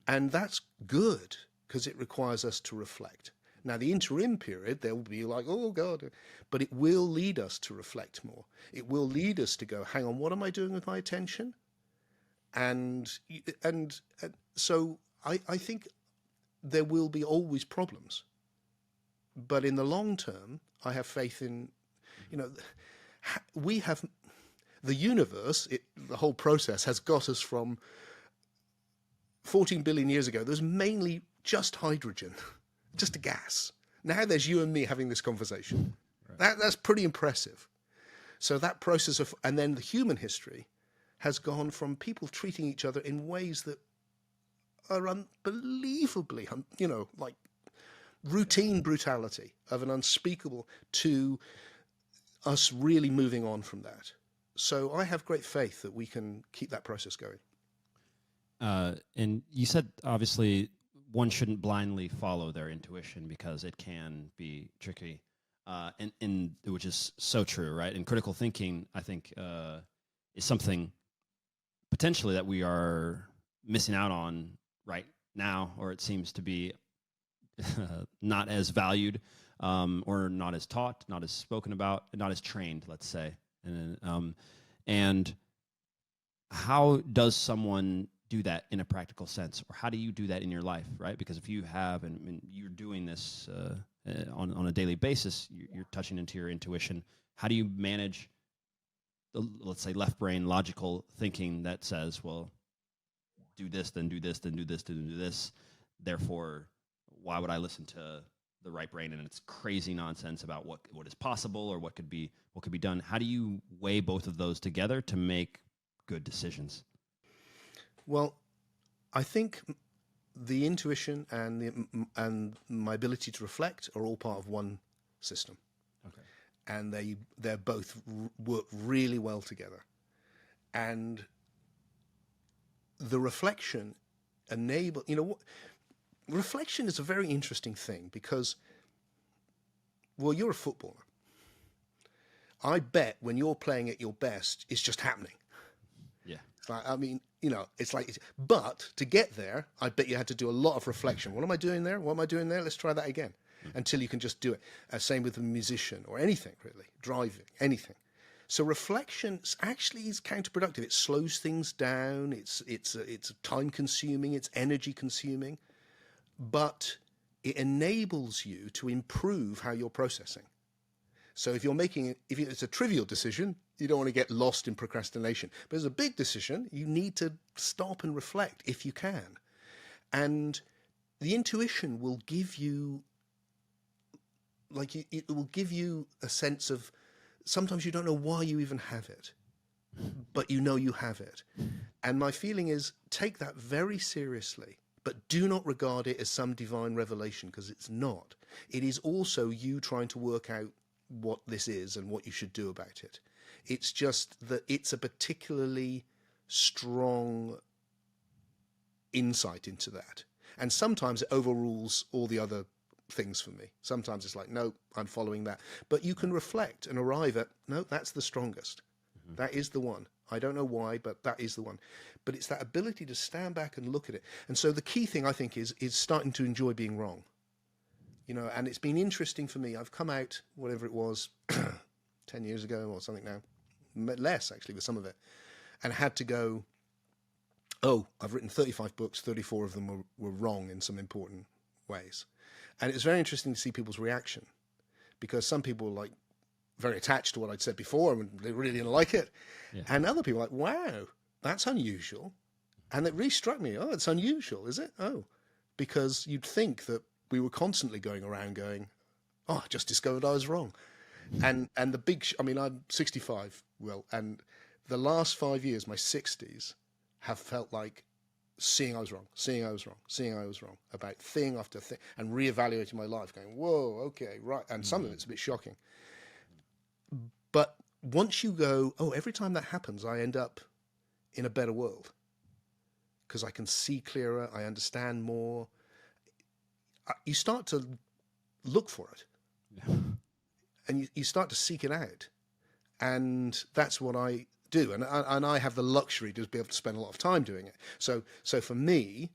And that's good, because it requires us to reflect. Now, the interim period, there will be like, oh, God, but it will lead us to reflect more. It will lead us to go, hang on, what am I doing with my attention? And so I think there will be always problems. But in the long term, I have faith in, we have, the universe, the whole process has got us from 14 billion years ago. There's mainly just hydrogen, just a gas. Now there's you and me having this conversation. Right. That's pretty impressive. So that process and then the human history has gone from people treating each other in ways that are unbelievably, like routine brutality of an unspeakable, to us really moving on from that. So I have great faith that we can keep that process going. And you said, obviously, one shouldn't blindly follow their intuition because it can be tricky, and which is so true, right? And critical thinking, I think, is something potentially that we are missing out on right now, or it seems to be not as valued, or not as taught, not as spoken about, not as trained, let's say. And how does someone do that in a practical sense, or how do you do that in your life, right? Because if you have, and you're doing this on a daily basis, you're touching into your intuition. How do you manage the, let's say, left brain logical thinking that says, well, do this, then do this, then do this, then do this. Therefore, why would I listen to the right brain and its crazy nonsense about what is possible or what could be done? How do you weigh both of those together to make good decisions? Well, I think the intuition and my ability to reflect are all part of one system. Okay. And they're both work really well together. And the reflection reflection is a very interesting thing because, well, you're a footballer. I bet when you're playing at your best, it's just happening. Yeah. It's like, but to get there, I bet you had to do a lot of reflection. What am I doing there? What am I doing there? Let's try that again. Until you can just do it. Same with a musician or anything, really. Driving, anything. So reflection actually is counterproductive. It slows things down. It's time consuming. It's energy consuming. But it enables you to improve how you're processing. So if it's a trivial decision, you don't want to get lost in procrastination. But as a big decision, you need to stop and reflect if you can. And the intuition will give you, it will give you a sense of, sometimes you don't know why you even have it, but you know you have it. And my feeling is, take that very seriously, but do not regard it as some divine revelation, because it's not. It is also you trying to work out what this is and what you should do about it. It's just that it's a particularly strong insight into that. And sometimes it overrules all the other things for me. Sometimes it's like, no, I'm following that. But you can reflect and arrive at, no, that's the strongest. Mm-hmm. That is the one. I don't know why, but that is the one. But it's that ability to stand back and look at it. And so the key thing, I think, is starting to enjoy being wrong. And it's been interesting for me. I've come out, whatever it was, 10 years ago or something now, less actually with some of it, and had to go, oh, I've written 35 books, 34 of them were wrong in some important ways. And it's very interesting to see people's reaction, because some people are like, very attached to what I'd said before, and they really didn't like it. Yeah. And other people were like, wow, that's unusual. And it really struck me, oh, it's unusual, is it? Oh, because you'd think that we were constantly going around going, oh, I just discovered I was wrong. And the big, I mean, I'm 65, Will, and the last 5 years, my 60s, have felt like seeing I was wrong, seeing I was wrong, seeing I was wrong about thing after thing, and reevaluating my life, going, whoa, okay, right. And some of it's a bit shocking. But once you go, oh, every time that happens, I end up in a better world because I can see clearer, I understand more. You start to look for it. Yeah. And you start to seek it out. And that's what I do. And I have the luxury to be able to spend a lot of time doing it. So for me,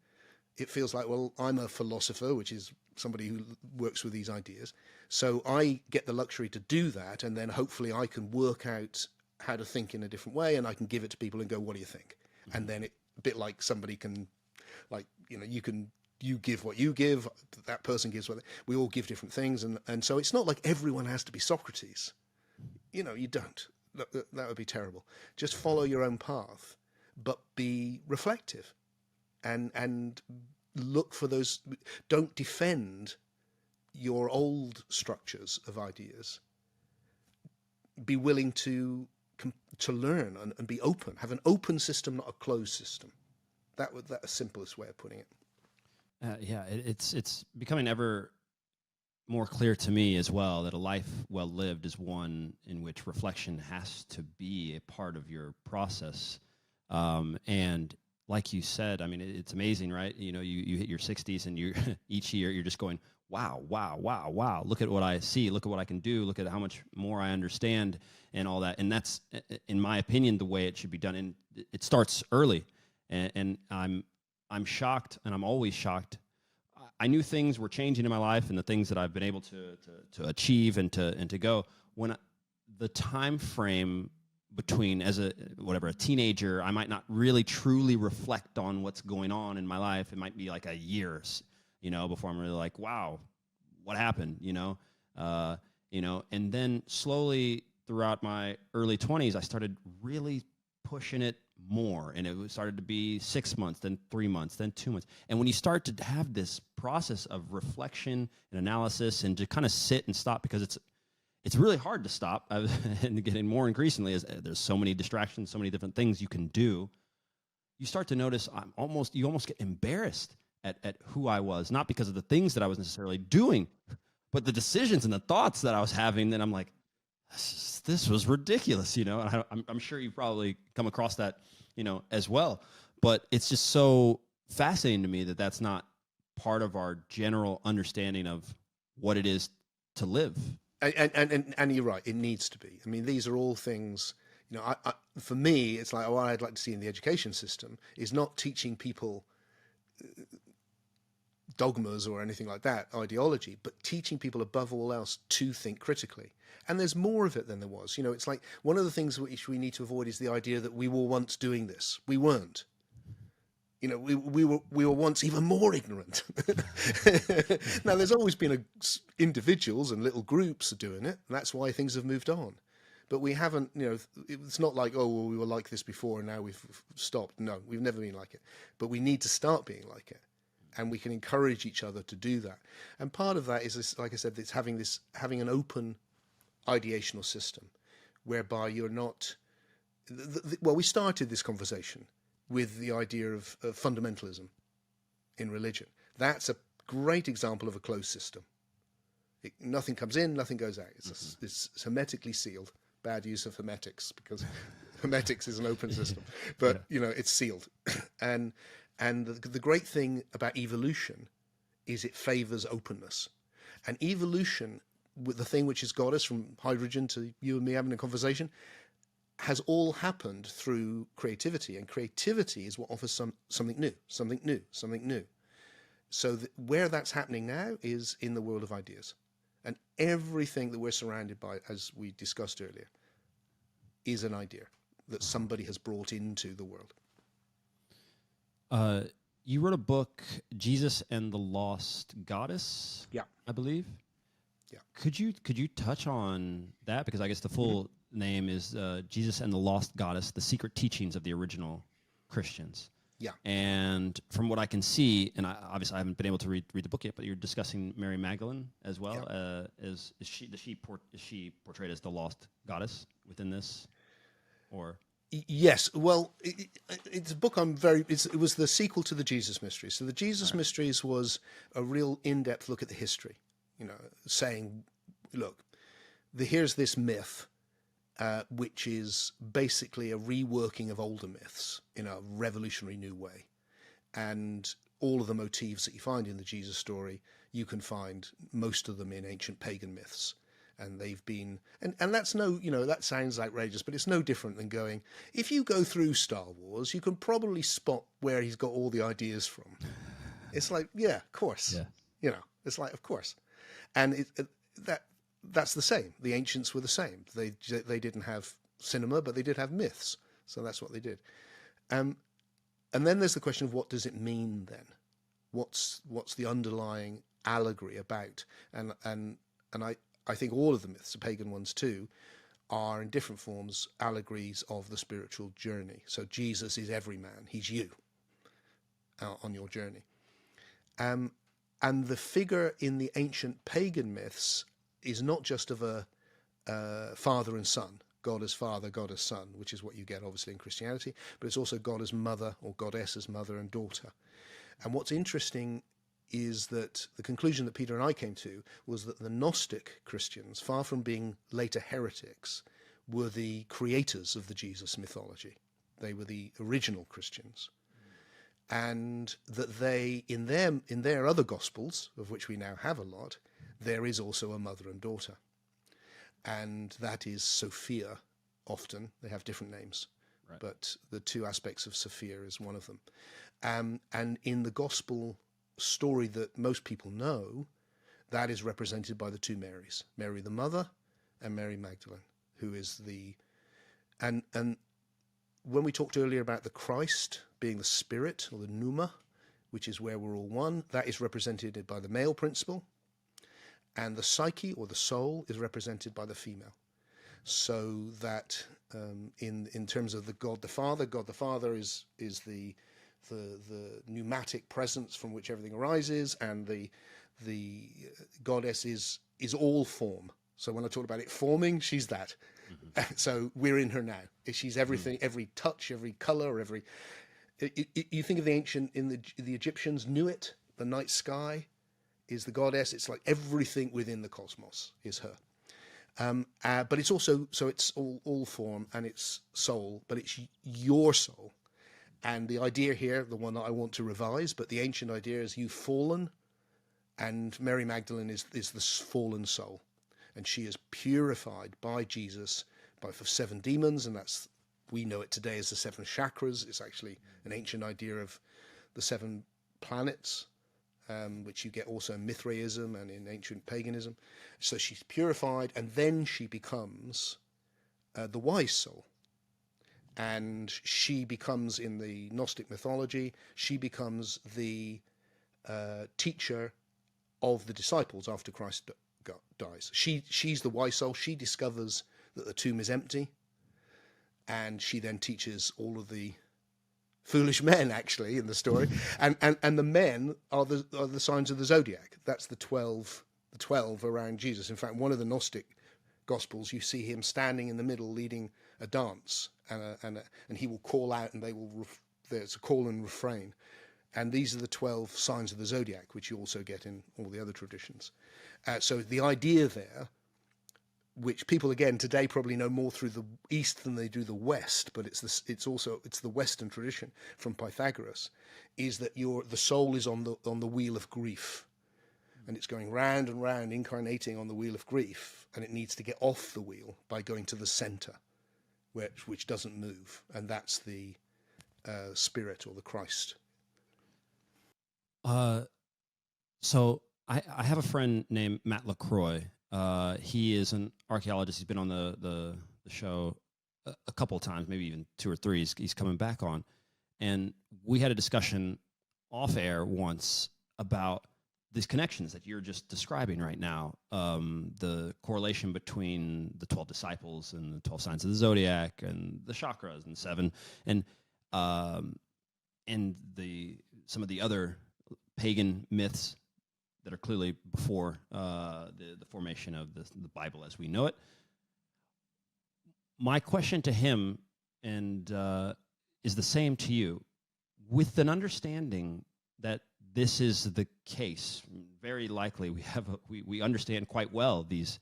it feels like, well, I'm a philosopher, which is somebody who works with these ideas. So I get the luxury to do that. And then hopefully I can work out how to think in a different way. And I can give it to people and go, what do you think? Mm-hmm. And then a bit like somebody can, like, you give what you give, that person gives what we all give different things. And so it's not like everyone has to be Socrates. You don't. That would be terrible. Just follow your own path, but be reflective and look for those. Don't defend your old structures of ideas. Be willing to learn and be open. Have an open system, not a closed system. That's the simplest way of putting it. It's becoming ever more clear to me as well that a life well lived is one in which reflection has to be a part of your process. And like you said, I mean, it's amazing, right? You hit your 60s and you each year you're just going, wow, wow, wow, wow. Look at what I see. Look at what I can do. Look at how much more I understand and all that. And that's, in my opinion, the way it should be done. And it starts early. And I'm shocked, and I'm always shocked. I knew things were changing in my life and the things that I've been able to achieve and to go. When the time frame between as a teenager, I might not really truly reflect on what's going on in my life. It might be like a year, before I'm really like, wow, what happened, and then slowly throughout my early 20s, I started really pushing it more, and it started to be 6 months, then 3 months, then 2 months. And when you start to have this process of reflection and analysis and to kind of sit and stop, because it's really hard to stop, and getting more increasingly as there's so many distractions, so many different things you can do, you start to notice you almost get embarrassed at who I was, not because of the things that I was necessarily doing, but the decisions and the thoughts that I was having. Then I'm like, this was ridiculous, and I'm sure you've probably come across that, as well. But it's just so fascinating to me that that's not part of our general understanding of what it is to live. And you're right, it needs to be. I mean, these are all things, for me, it's like, what I'd like to see in the education system is not teaching people dogmas or anything like that, ideology, but teaching people above all else to think critically. And there's more of it than there was. It's like one of the things which we need to avoid is the idea that we were once doing this. We weren't. We were once even more ignorant. Now, there's always been individuals and little groups doing it, and that's why things have moved on. But we haven't, it's not like, oh, well, we were like this before and now we've stopped. No, we've never been like it. But we need to start being like it. And we can encourage each other to do that. And part of that is, this, like I said, it's having an open ideational system whereby you're not... Well, we started this conversation with the idea of fundamentalism in religion. That's a great example of a closed system. Nothing comes in, nothing goes out. It's hermetically sealed. Bad use of hermetics, because hermetics is an open system. But, it's sealed. And the great thing about evolution is it favors openness. And evolution, with the thing which has got us from hydrogen to you and me having a conversation, has all happened through creativity. And creativity is what offers something new. So where that's happening now is in the world of ideas. And everything that we're surrounded by, as we discussed earlier, is an idea that somebody has brought into the world. You wrote a book, Jesus and the Lost Goddess, yeah, I believe. Yeah. Could you touch on that, because I guess the full name is Jesus and the Lost Goddess: The Secret Teachings of the Original Christians. Yeah. And from what I can see, and obviously I haven't been able to read the book yet, but you're discussing Mary Magdalene as well. Yeah. Is she portrayed as the lost goddess within this, or? Yes. Well, it's a book it was the sequel to the Jesus Mysteries. So the Jesus Mysteries was a real in-depth look at the history, saying, look, here's this myth, which is basically a reworking of older myths in a revolutionary new way. And all of the motifs that you find in the Jesus story, you can find most of them in ancient pagan myths. And they've been, and that's that sounds outrageous, but it's no different than going, if you go through Star Wars, you can probably spot where he's got all the ideas from. It's like, yeah, of course. Yeah. It's like, of course. And that's the same. The ancients were the same. They didn't have cinema, but they did have myths. So that's what they did. And then there's the question of, what does it mean then? What's the underlying allegory about? And I think all of the myths, the pagan ones too, are in different forms allegories of the spiritual journey. So Jesus is every man. He's you on your journey. And the figure in the ancient pagan myths is not just of a father and son, God as father, God as son, which is what you get obviously in Christianity, but it's also God as mother, or goddess as mother and daughter. And what's interesting is that the conclusion that Peter and I came to was that the Gnostic Christians, far from being later heretics, were the creators of the Jesus mythology. They were the original Christians. And that they, in their other Gospels, of which we now have a lot, there is also a mother and daughter. And that is Sophia, often. They have different names. Right. But the two aspects of Sophia is one of them. And in the Gospel story that most people know, that is represented by the two Marys, Mary the mother and Mary Magdalene, who is and when we talked earlier about the Christ being the spirit, or the pneuma, which is where we're all one, that is represented by the male principle, and the psyche, or the soul, is represented by the female. So that in terms of the God the Father is the pneumatic presence from which everything arises, and the goddess is all form. So when I talk about it forming, she's that. Mm-hmm. So we're in her now. She's everything, every touch, every color, you think of the ancient, the Egyptians knew it. The night sky is the goddess. It's like everything within the cosmos is her. But it's also, so it's all form and it's soul, but it's your soul. And the idea here, the one that I want to revise, but the ancient idea is you've fallen, and Mary Magdalene is this fallen soul. And she is purified by Jesus, by 7 demons, and we know it today as the 7 chakras. It's actually an ancient idea of the 7 planets, which you get also in Mithraism and in ancient paganism. So she's purified, and then she becomes the wise soul. And she becomes, in the Gnostic mythology, she becomes the teacher of the disciples after Christ dies. She's the wise soul. She discovers that the tomb is empty, and she then teaches all of the foolish men, actually, in the story. And the men are the signs of the zodiac. That's the 12 around Jesus. In fact, one of the Gnostic Gospels, you see him standing in the middle leading a dance, and he will call out, and there's a call and refrain. And these are the 12 signs of the zodiac, which you also get in all the other traditions. So the idea there, which people again today probably know more through the East than they do the West, but it's the Western tradition from Pythagoras, is that the soul is on the wheel of grief, and it's going round and round, incarnating on the wheel of grief, and it needs to get off the wheel by going to the center, which doesn't move, and that's the spirit, or the Christ. So I have a friend named Matt LaCroix. He is an archaeologist. He's been on the show a couple of times, maybe even 2 or 3. He's coming back on, and we had a discussion off air once about these connections that you're just describing right now, the correlation between the 12 disciples and the 12 signs of the zodiac and the chakras and seven, and some of the other pagan myths that are clearly before the formation of the Bible as we know it. My question to him is the same to you, with an understanding that this is the case. Very likely, we understand quite well these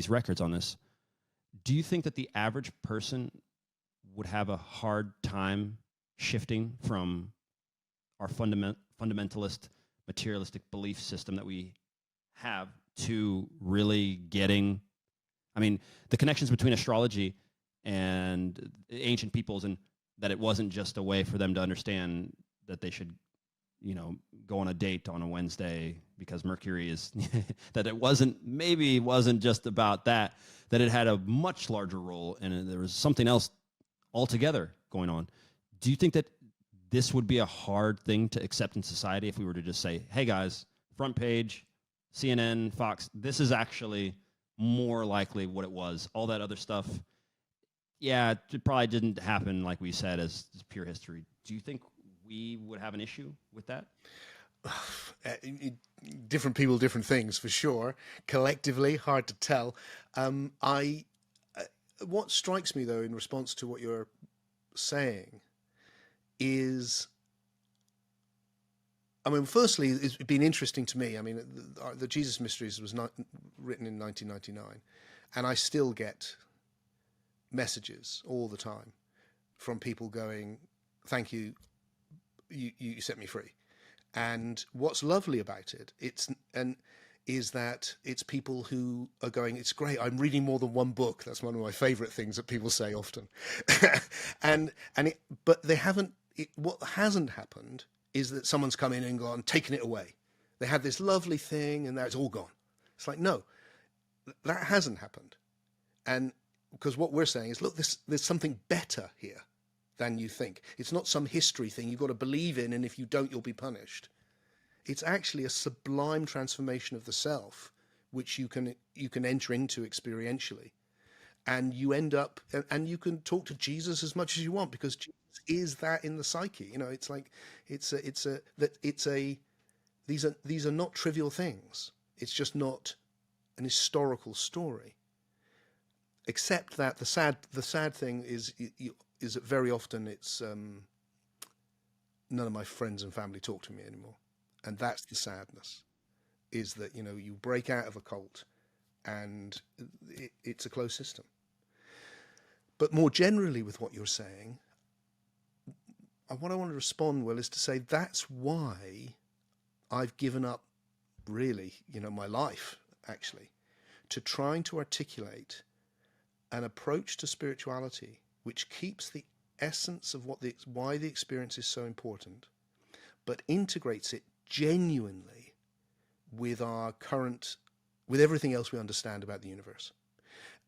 records on this. Do you think that the average person would have a hard time shifting from our fundamentalist, materialistic belief system that we have to really getting, I mean, the connections between astrology and ancient peoples, and that it wasn't just a way for them to understand that they should, go on a date on a Wednesday because Mercury is, that it wasn't just about that it had a much larger role and there was something else altogether going on. Do you think that this would be a hard thing to accept in society if we were to just say, hey guys, front page, CNN, Fox, this is actually more likely what it was. All that other stuff, yeah, it probably didn't happen like we said as pure history. Do you think we would have an issue with that? Different people, different things, for sure. Collectively, hard to tell. What strikes me, though, in response to what you're saying is, firstly, it's been interesting to me. The Jesus Mysteries was written in 1999, and I still get messages all the time from people going, thank you, you set me free. And what's lovely about it, is that it's people who are going, it's great, I'm reading more than one book. That's one of my favorite things that people say often. But they haven't, what hasn't happened is that someone's come in and gone, taken it away. They had this lovely thing and now it's all gone. It's like, no, that hasn't happened. And because what we're saying is, look, there's something better here than you think. It's not some history thing you've got to believe in, and if you don't, you'll be punished. It's actually a sublime transformation of the self, which you can enter into experientially, and you end up, and you can talk to Jesus as much as you want, because Jesus is that in the psyche. It's like these are not trivial things. It's just not an historical story. Except that the sad thing is that very often it's none of my friends and family talk to me anymore, and that's the sadness. Is that you break out of a cult, and it's a closed system. But more generally, with what you're saying, what I want to respond, Will, is to say that's why I've given up, really, my life actually, to trying to articulate an approach to spirituality which keeps the essence of why the experience is so important, but integrates it genuinely with with everything else we understand about the universe,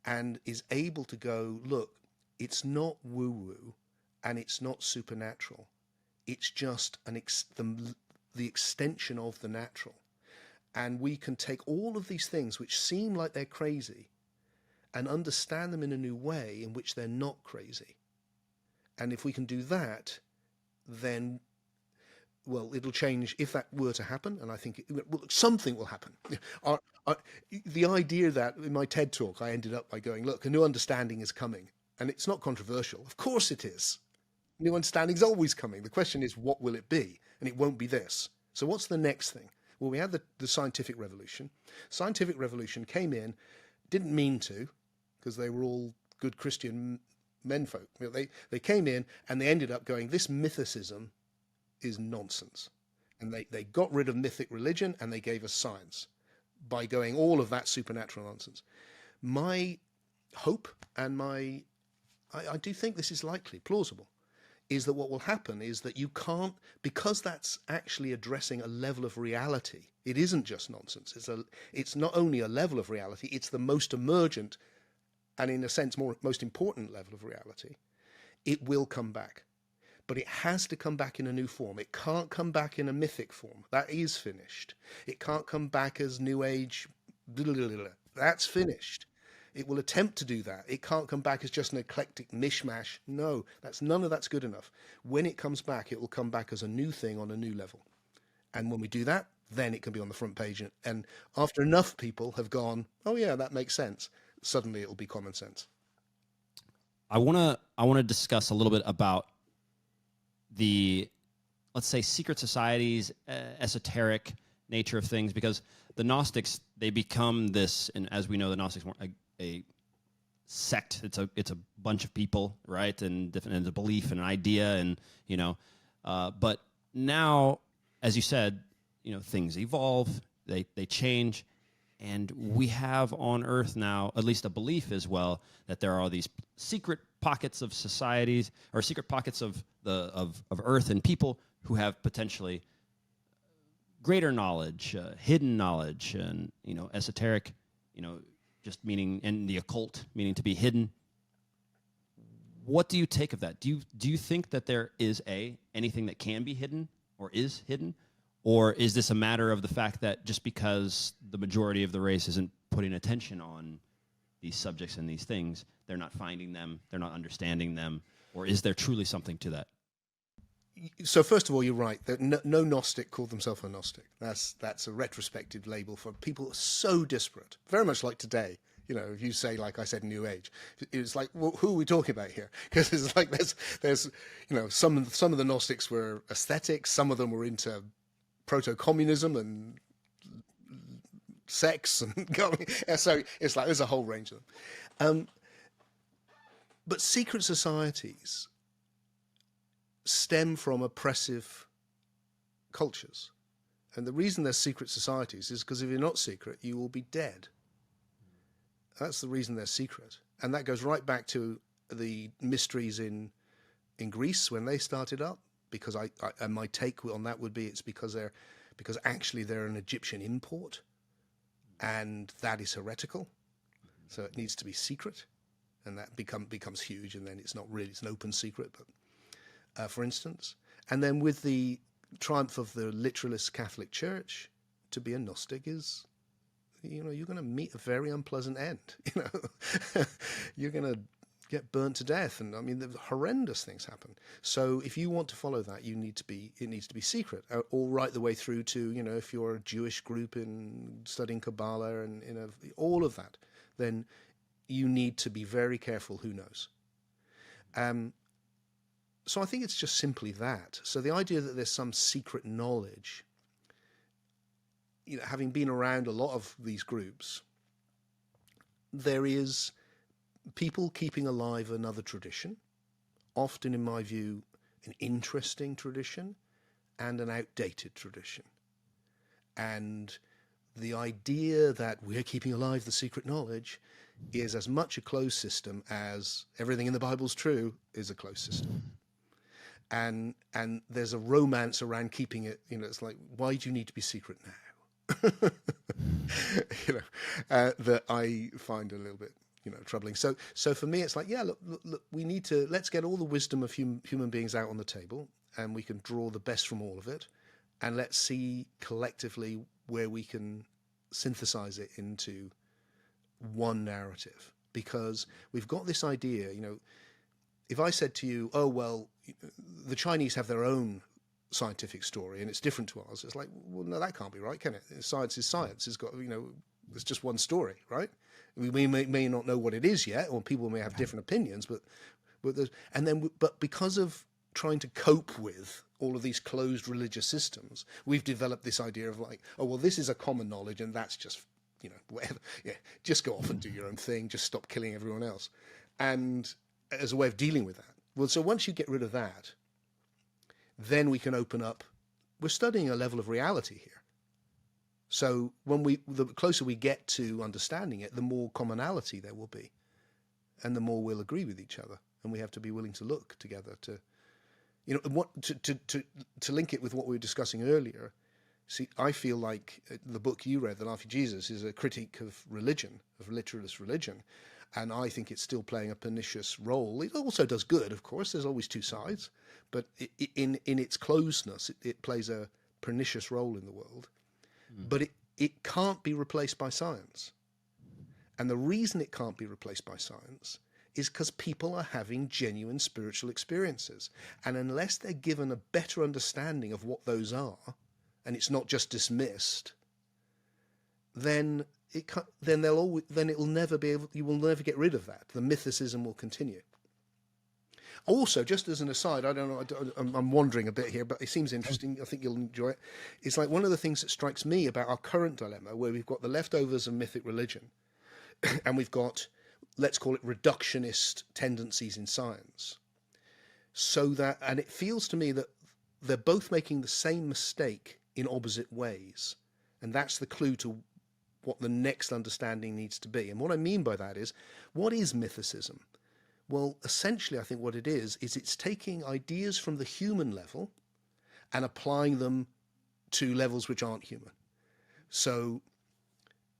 and is able to go, look, it's not woo-woo and it's not supernatural. It's just the extension of the natural. And we can take all of these things which seem like they're crazy and understand them in a new way in which they're not crazy. And if we can do that, then, well, it'll change if that were to happen. And I think something will happen. The idea that in my TED talk, I ended up by going, look, a new understanding is coming. And it's not controversial. Of course it is. New understanding is always coming. The question is, what will it be? And it won't be this. So what's the next thing? Well, we had the scientific revolution. Scientific revolution came in, didn't mean to, because they were all good Christian menfolk. They came in and they ended up going, this mythicism is nonsense. And they got rid of mythic religion and they gave us science by going all of that supernatural nonsense. My hope, and I do think this is likely, plausible, is that what will happen is that you can't, because that's actually addressing a level of reality. It isn't just nonsense. It's not only a level of reality, it's the most emergent and, in a sense, most important level of reality. It will come back, but it has to come back in a new form. It can't come back in a mythic form. That is finished. It can't come back as New Age. That's finished. It will attempt to do that. It can't come back as just an eclectic mishmash. No, none of that's good enough. When it comes back, it will come back as a new thing on a new level. And when we do that, then it can be on the front page. And after enough people have gone, oh yeah, that makes sense, suddenly it'll be common sense. I wanna discuss a little bit about the, let's say, secret societies, esoteric nature of things, because the Gnostics, they become this, and as we know, the Gnostics weren't a sect. It's a bunch of people, right, and different, and a belief and an idea, and but now, as you said, things evolve, they change, and we have on Earth now at least a belief as well that there are these secret pockets of societies, or secret pockets of Earth and people who have potentially greater knowledge, hidden knowledge, and esoteric, just meaning, and the occult meaning to be hidden. What do you take of that? Do you think that there is anything that can be hidden or is hidden? Or is this a matter of the fact that just because the majority of the race isn't putting attention on these subjects and these things, they're not finding them, they're not understanding them? Or is there truly something to that? So first of all, you're right that no Gnostic called themselves a Gnostic. That's a retrospective label for people so disparate, very much like today. If you say, like I said, New Age, it's like, well, who are we talking about here? Because it's like there's some of the Gnostics were aesthetics, some of them were into proto-communism and sex and going. So it's like there's a whole range of them. But secret societies stem from oppressive cultures. And the reason they're secret societies is because if you're not secret, you will be dead. That's the reason they're secret. And that goes right back to the mysteries in Greece when they started up. Because and my take on that would be it's because actually they're an Egyptian import, and that is heretical. So it needs to be secret, and that becomes huge, and then it's not really, it's an open secret, but for instance. And then with the triumph of the literalist Catholic Church, to be a Gnostic is, you're going to meet a very unpleasant end. You're going to get burnt to death, and I mean, the horrendous things happen. So if you want to follow that, it needs to be secret, all right the way through to, if you're a Jewish group in studying Kabbalah and all of that, then you need to be very careful who knows. So I think it's just simply that. So the idea that there's some secret knowledge, having been around a lot of these groups, there is people keeping alive another tradition, often, in my view, an interesting tradition and an outdated tradition. And the idea that we're keeping alive the secret knowledge is as much a closed system as everything in the Bible's true is a closed system. And there's a romance around keeping it, it's like, why do you need to be secret now? That I find a little bit troubling. So for me, it's like, yeah, look, let's get all the wisdom of human beings out on the table, and we can draw the best from all of it, and let's see collectively where we can synthesize it into one narrative. Because we've got this idea, if I said to you, oh, well, the Chinese have their own scientific story and it's different to ours, it's like, well, no, that can't be right, can it? Science is science. It's got, it's just one story, right? We may not know what it is yet, or people may have different opinions, but because of trying to cope with all of these closed religious systems, we've developed this idea of like, oh, well, this is a common knowledge, and that's just, whatever. Yeah, just go off and do your own thing. Just stop killing everyone else, and as a way of dealing with that. Well, so once you get rid of that, then we can open up. We're studying a level of reality here. So the closer we get to understanding it, the more commonality there will be, and the more we'll agree with each other. And we have to be willing to look together to, to link it with what we were discussing earlier. See, I feel like the book you read, The Life of Jesus, is a critique of religion, of literalist religion. And I think it's still playing a pernicious role. It also does good, of course. There's always two sides. But in its closeness, it plays a pernicious role in the world. But it can't be replaced by science. And the reason it can't be replaced by science is because people are having genuine spiritual experiences. And unless they're given a better understanding of what those are, and it's not just dismissed, then it'll never be able, you will never get rid of that. The mythicism will continue. Also, just as an aside, I don't know, I'm wandering a bit here, but it seems interesting. I think you'll enjoy it. It's like one of the things that strikes me about our current dilemma, where we've got the leftovers of mythic religion, and we've got, let's call it, reductionist tendencies in science. So that, and it feels to me that they're both making the same mistake in opposite ways. And that's the clue to what the next understanding needs to be. And what I mean by that is, what is mythicism? Well, essentially, I think what it is it's taking ideas from the human level and applying them to levels which aren't human. So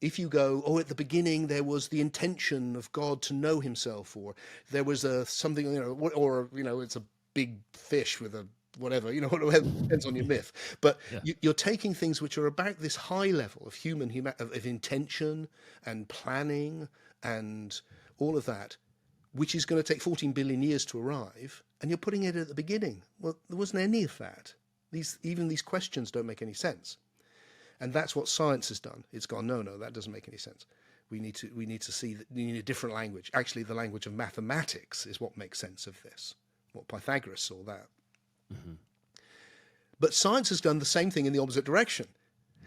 if you go, oh, at the beginning there was the intention of God to know himself, or there was something, or, it's a big fish with a whatever, whatever, depends on your myth. But you're taking things which are about this high level of of intention and planning and all of that, which is going to take 14 billion years to arrive, and you're putting it at the beginning. Well, there wasn't any of that. Even these questions don't make any sense. And that's what science has done. It's gone, no, that doesn't make any sense. We need to see that we need a different language. Actually, the language of mathematics is what makes sense of this. What Pythagoras saw that. Mm-hmm. But science has done the same thing in the opposite direction,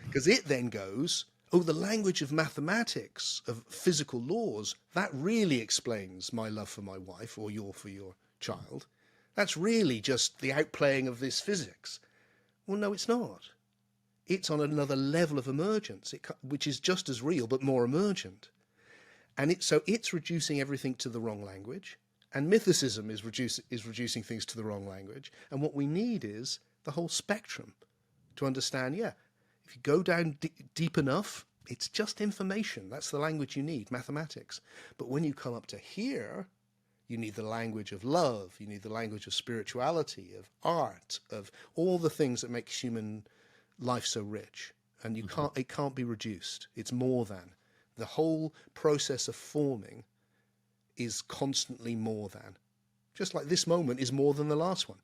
because it then goes, oh, the language of mathematics, of physical laws, that really explains my love for my wife or for your child. That's really just the outplaying of this physics. Well, no, it's not. It's on another level of emergence, which is just as real, but more emergent. And it's reducing everything to the wrong language. And mythicism is reducing things to the wrong language. And what we need is the whole spectrum to understand, if you go down deep enough, it's just information. That's the language you need, mathematics. But when you come up to here, you need the language of love. You need the language of spirituality, of art, of all the things that make human life so rich. And it can't be reduced. It's more than. The whole process of forming is constantly more than. Just like this moment is more than the last one.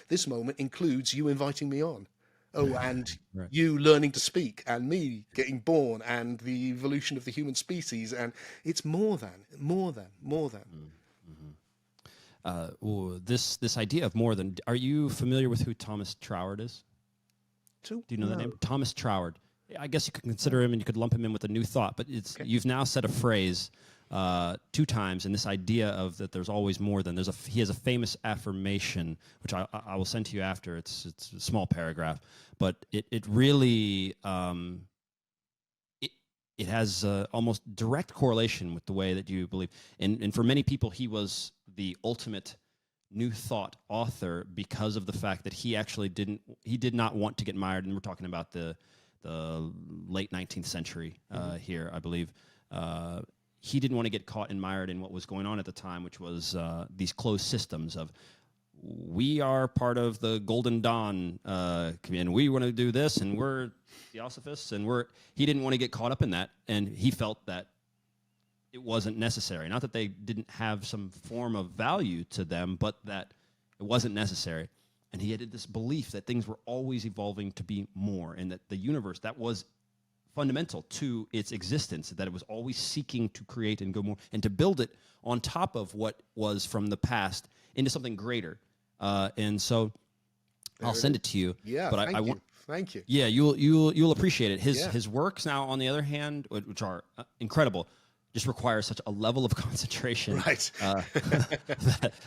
This moment includes you inviting me on. Oh, and right. You learning to speak, and me getting born, and the evolution of the human species, and it's more than. Mm-hmm. This idea of more than. Are you familiar with who Thomas Troward is? Do you know that name? Thomas Troward. I guess you could consider him, and you could lump him in with a new thought. But you've now said a phrase 2 times, and this idea of that there's always more than. He has a famous affirmation, which I will send to you after. It's a small paragraph, but it really it has almost direct correlation with the way that you believe. And for many people, he was the ultimate New Thought author because of the fact that he actually did not want to get mired. And we're talking about the late 19th century here, I believe. He didn't want to get caught and mired in what was going on at the time, which was these closed systems of, we are part of the Golden Dawn, and we want to do this, and we're theosophists, and he didn't want to get caught up in that, and he felt that it wasn't necessary. Not that they didn't have some form of value to them, but that it wasn't necessary. And he had this belief that things were always evolving to be more, and that the universe, that was fundamental to its existence, that it was always seeking to create and go more, and to build it on top of what was from the past into something greater. And so I'll send it to you. Yeah, but Thank you. Yeah, you'll appreciate it. His works now, on the other hand, which are incredible, just requires such a level of concentration, right?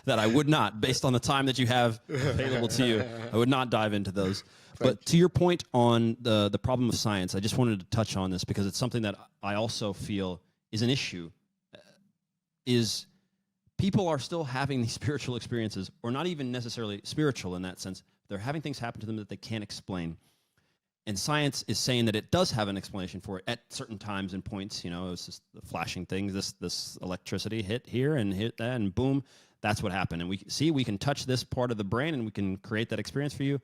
That I would not, based on the time that you have available to you, I would not dive into those. But to your point on the problem of science, I just wanted to touch on this because it's something that I also feel is an issue. Is people are still having these spiritual experiences, or not even necessarily spiritual in that sense. They're having things happen to them that they can't explain. And science is saying that it does have an explanation for it at certain times and points. You know, it's just the flashing things. This electricity hit here and hit that, and boom, that's what happened. And we can touch this part of the brain, and we can create that experience for you.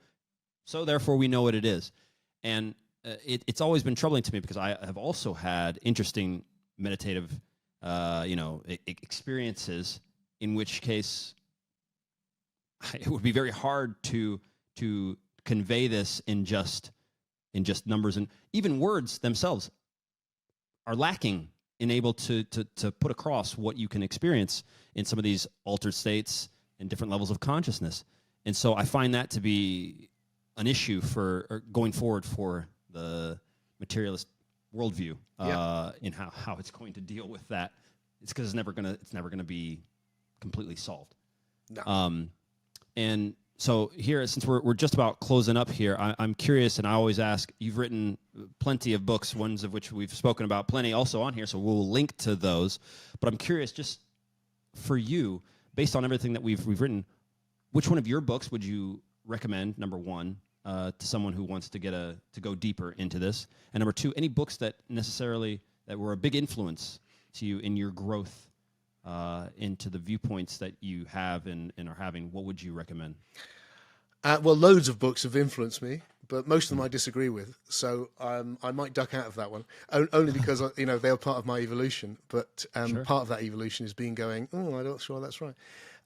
So therefore, we know what it is. And it's always been troubling to me because I have also had interesting meditative, experiences. In which case, it would be very hard to convey this in just numbers, and even words themselves are lacking in able to put across what you can experience in some of these altered states and different levels of consciousness. And so I find that to be an issue for going forward for the materialist worldview in how it's going to deal with that. It's because it's never gonna be completely solved. No. And so here, since we're just about closing up here, I'm curious, and I always ask, you've written plenty of books, ones of which we've spoken about plenty also on here, so we'll link to those. But I'm curious, just for you, based on everything that we've written, which one of your books would you recommend, number one, to someone who wants to go deeper into this? And number two, any books that were a big influence to you in your growth into the viewpoints that you have and are having, what would you recommend? Well, loads of books have influenced me, but most of them I disagree with. So I might duck out of that one, only because they are part of my evolution. But Sure. Part of that evolution is going, oh, I'm not sure that's right.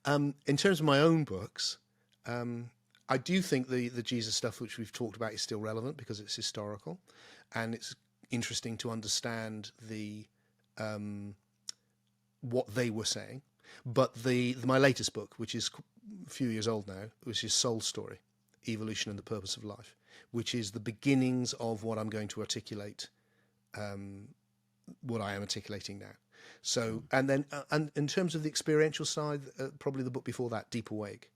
In terms of my own books, I do think the Jesus stuff which we've talked about is still relevant because it's historical, and it's interesting to understand what they were saying. But my latest book, which is a few years old now, which is Soul Story, Evolution and the Purpose of Life, which is the beginnings of what I'm going to articulate, what I am articulating now. So, and then and in terms of the experiential side, probably the book before that, Deep Awake.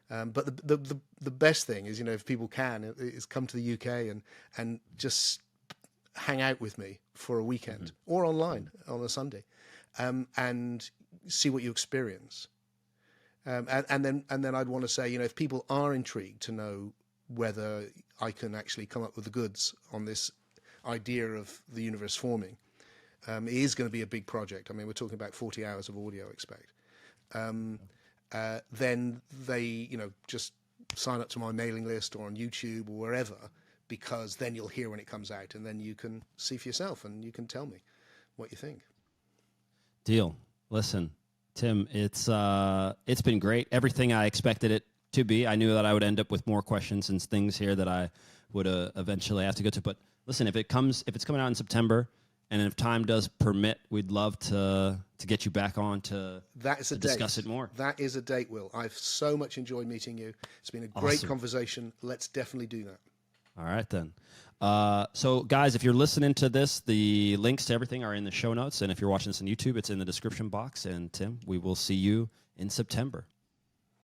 But the best thing is, if people can, is come to the UK and just hang out with me for a weekend or online on a Sunday. And see what you experience, and then I'd want to say, if people are intrigued to know whether I can actually come up with the goods on this idea of the universe forming, it is going to be a big project. I mean, we're talking about 40 hours of audio, expect. Then they, just sign up to my mailing list or on YouTube or wherever, because then you'll hear when it comes out, and then you can see for yourself and you can tell me what you think. Deal. Listen, Tim, it's been great. Everything I expected it to be. I knew that I would end up with more questions and things here that I would eventually have to go to. But listen, if it's coming out in September, and if time does permit, we'd love to get you back on to discuss it more. That is a date, Will. I've so much enjoyed meeting you. It's been a great conversation. Let's definitely do that. All right, then. So, guys, if you're listening to this, the links to everything are in the show notes. And if you're watching this on YouTube, it's in the description box. And, Tim, we will see you in September.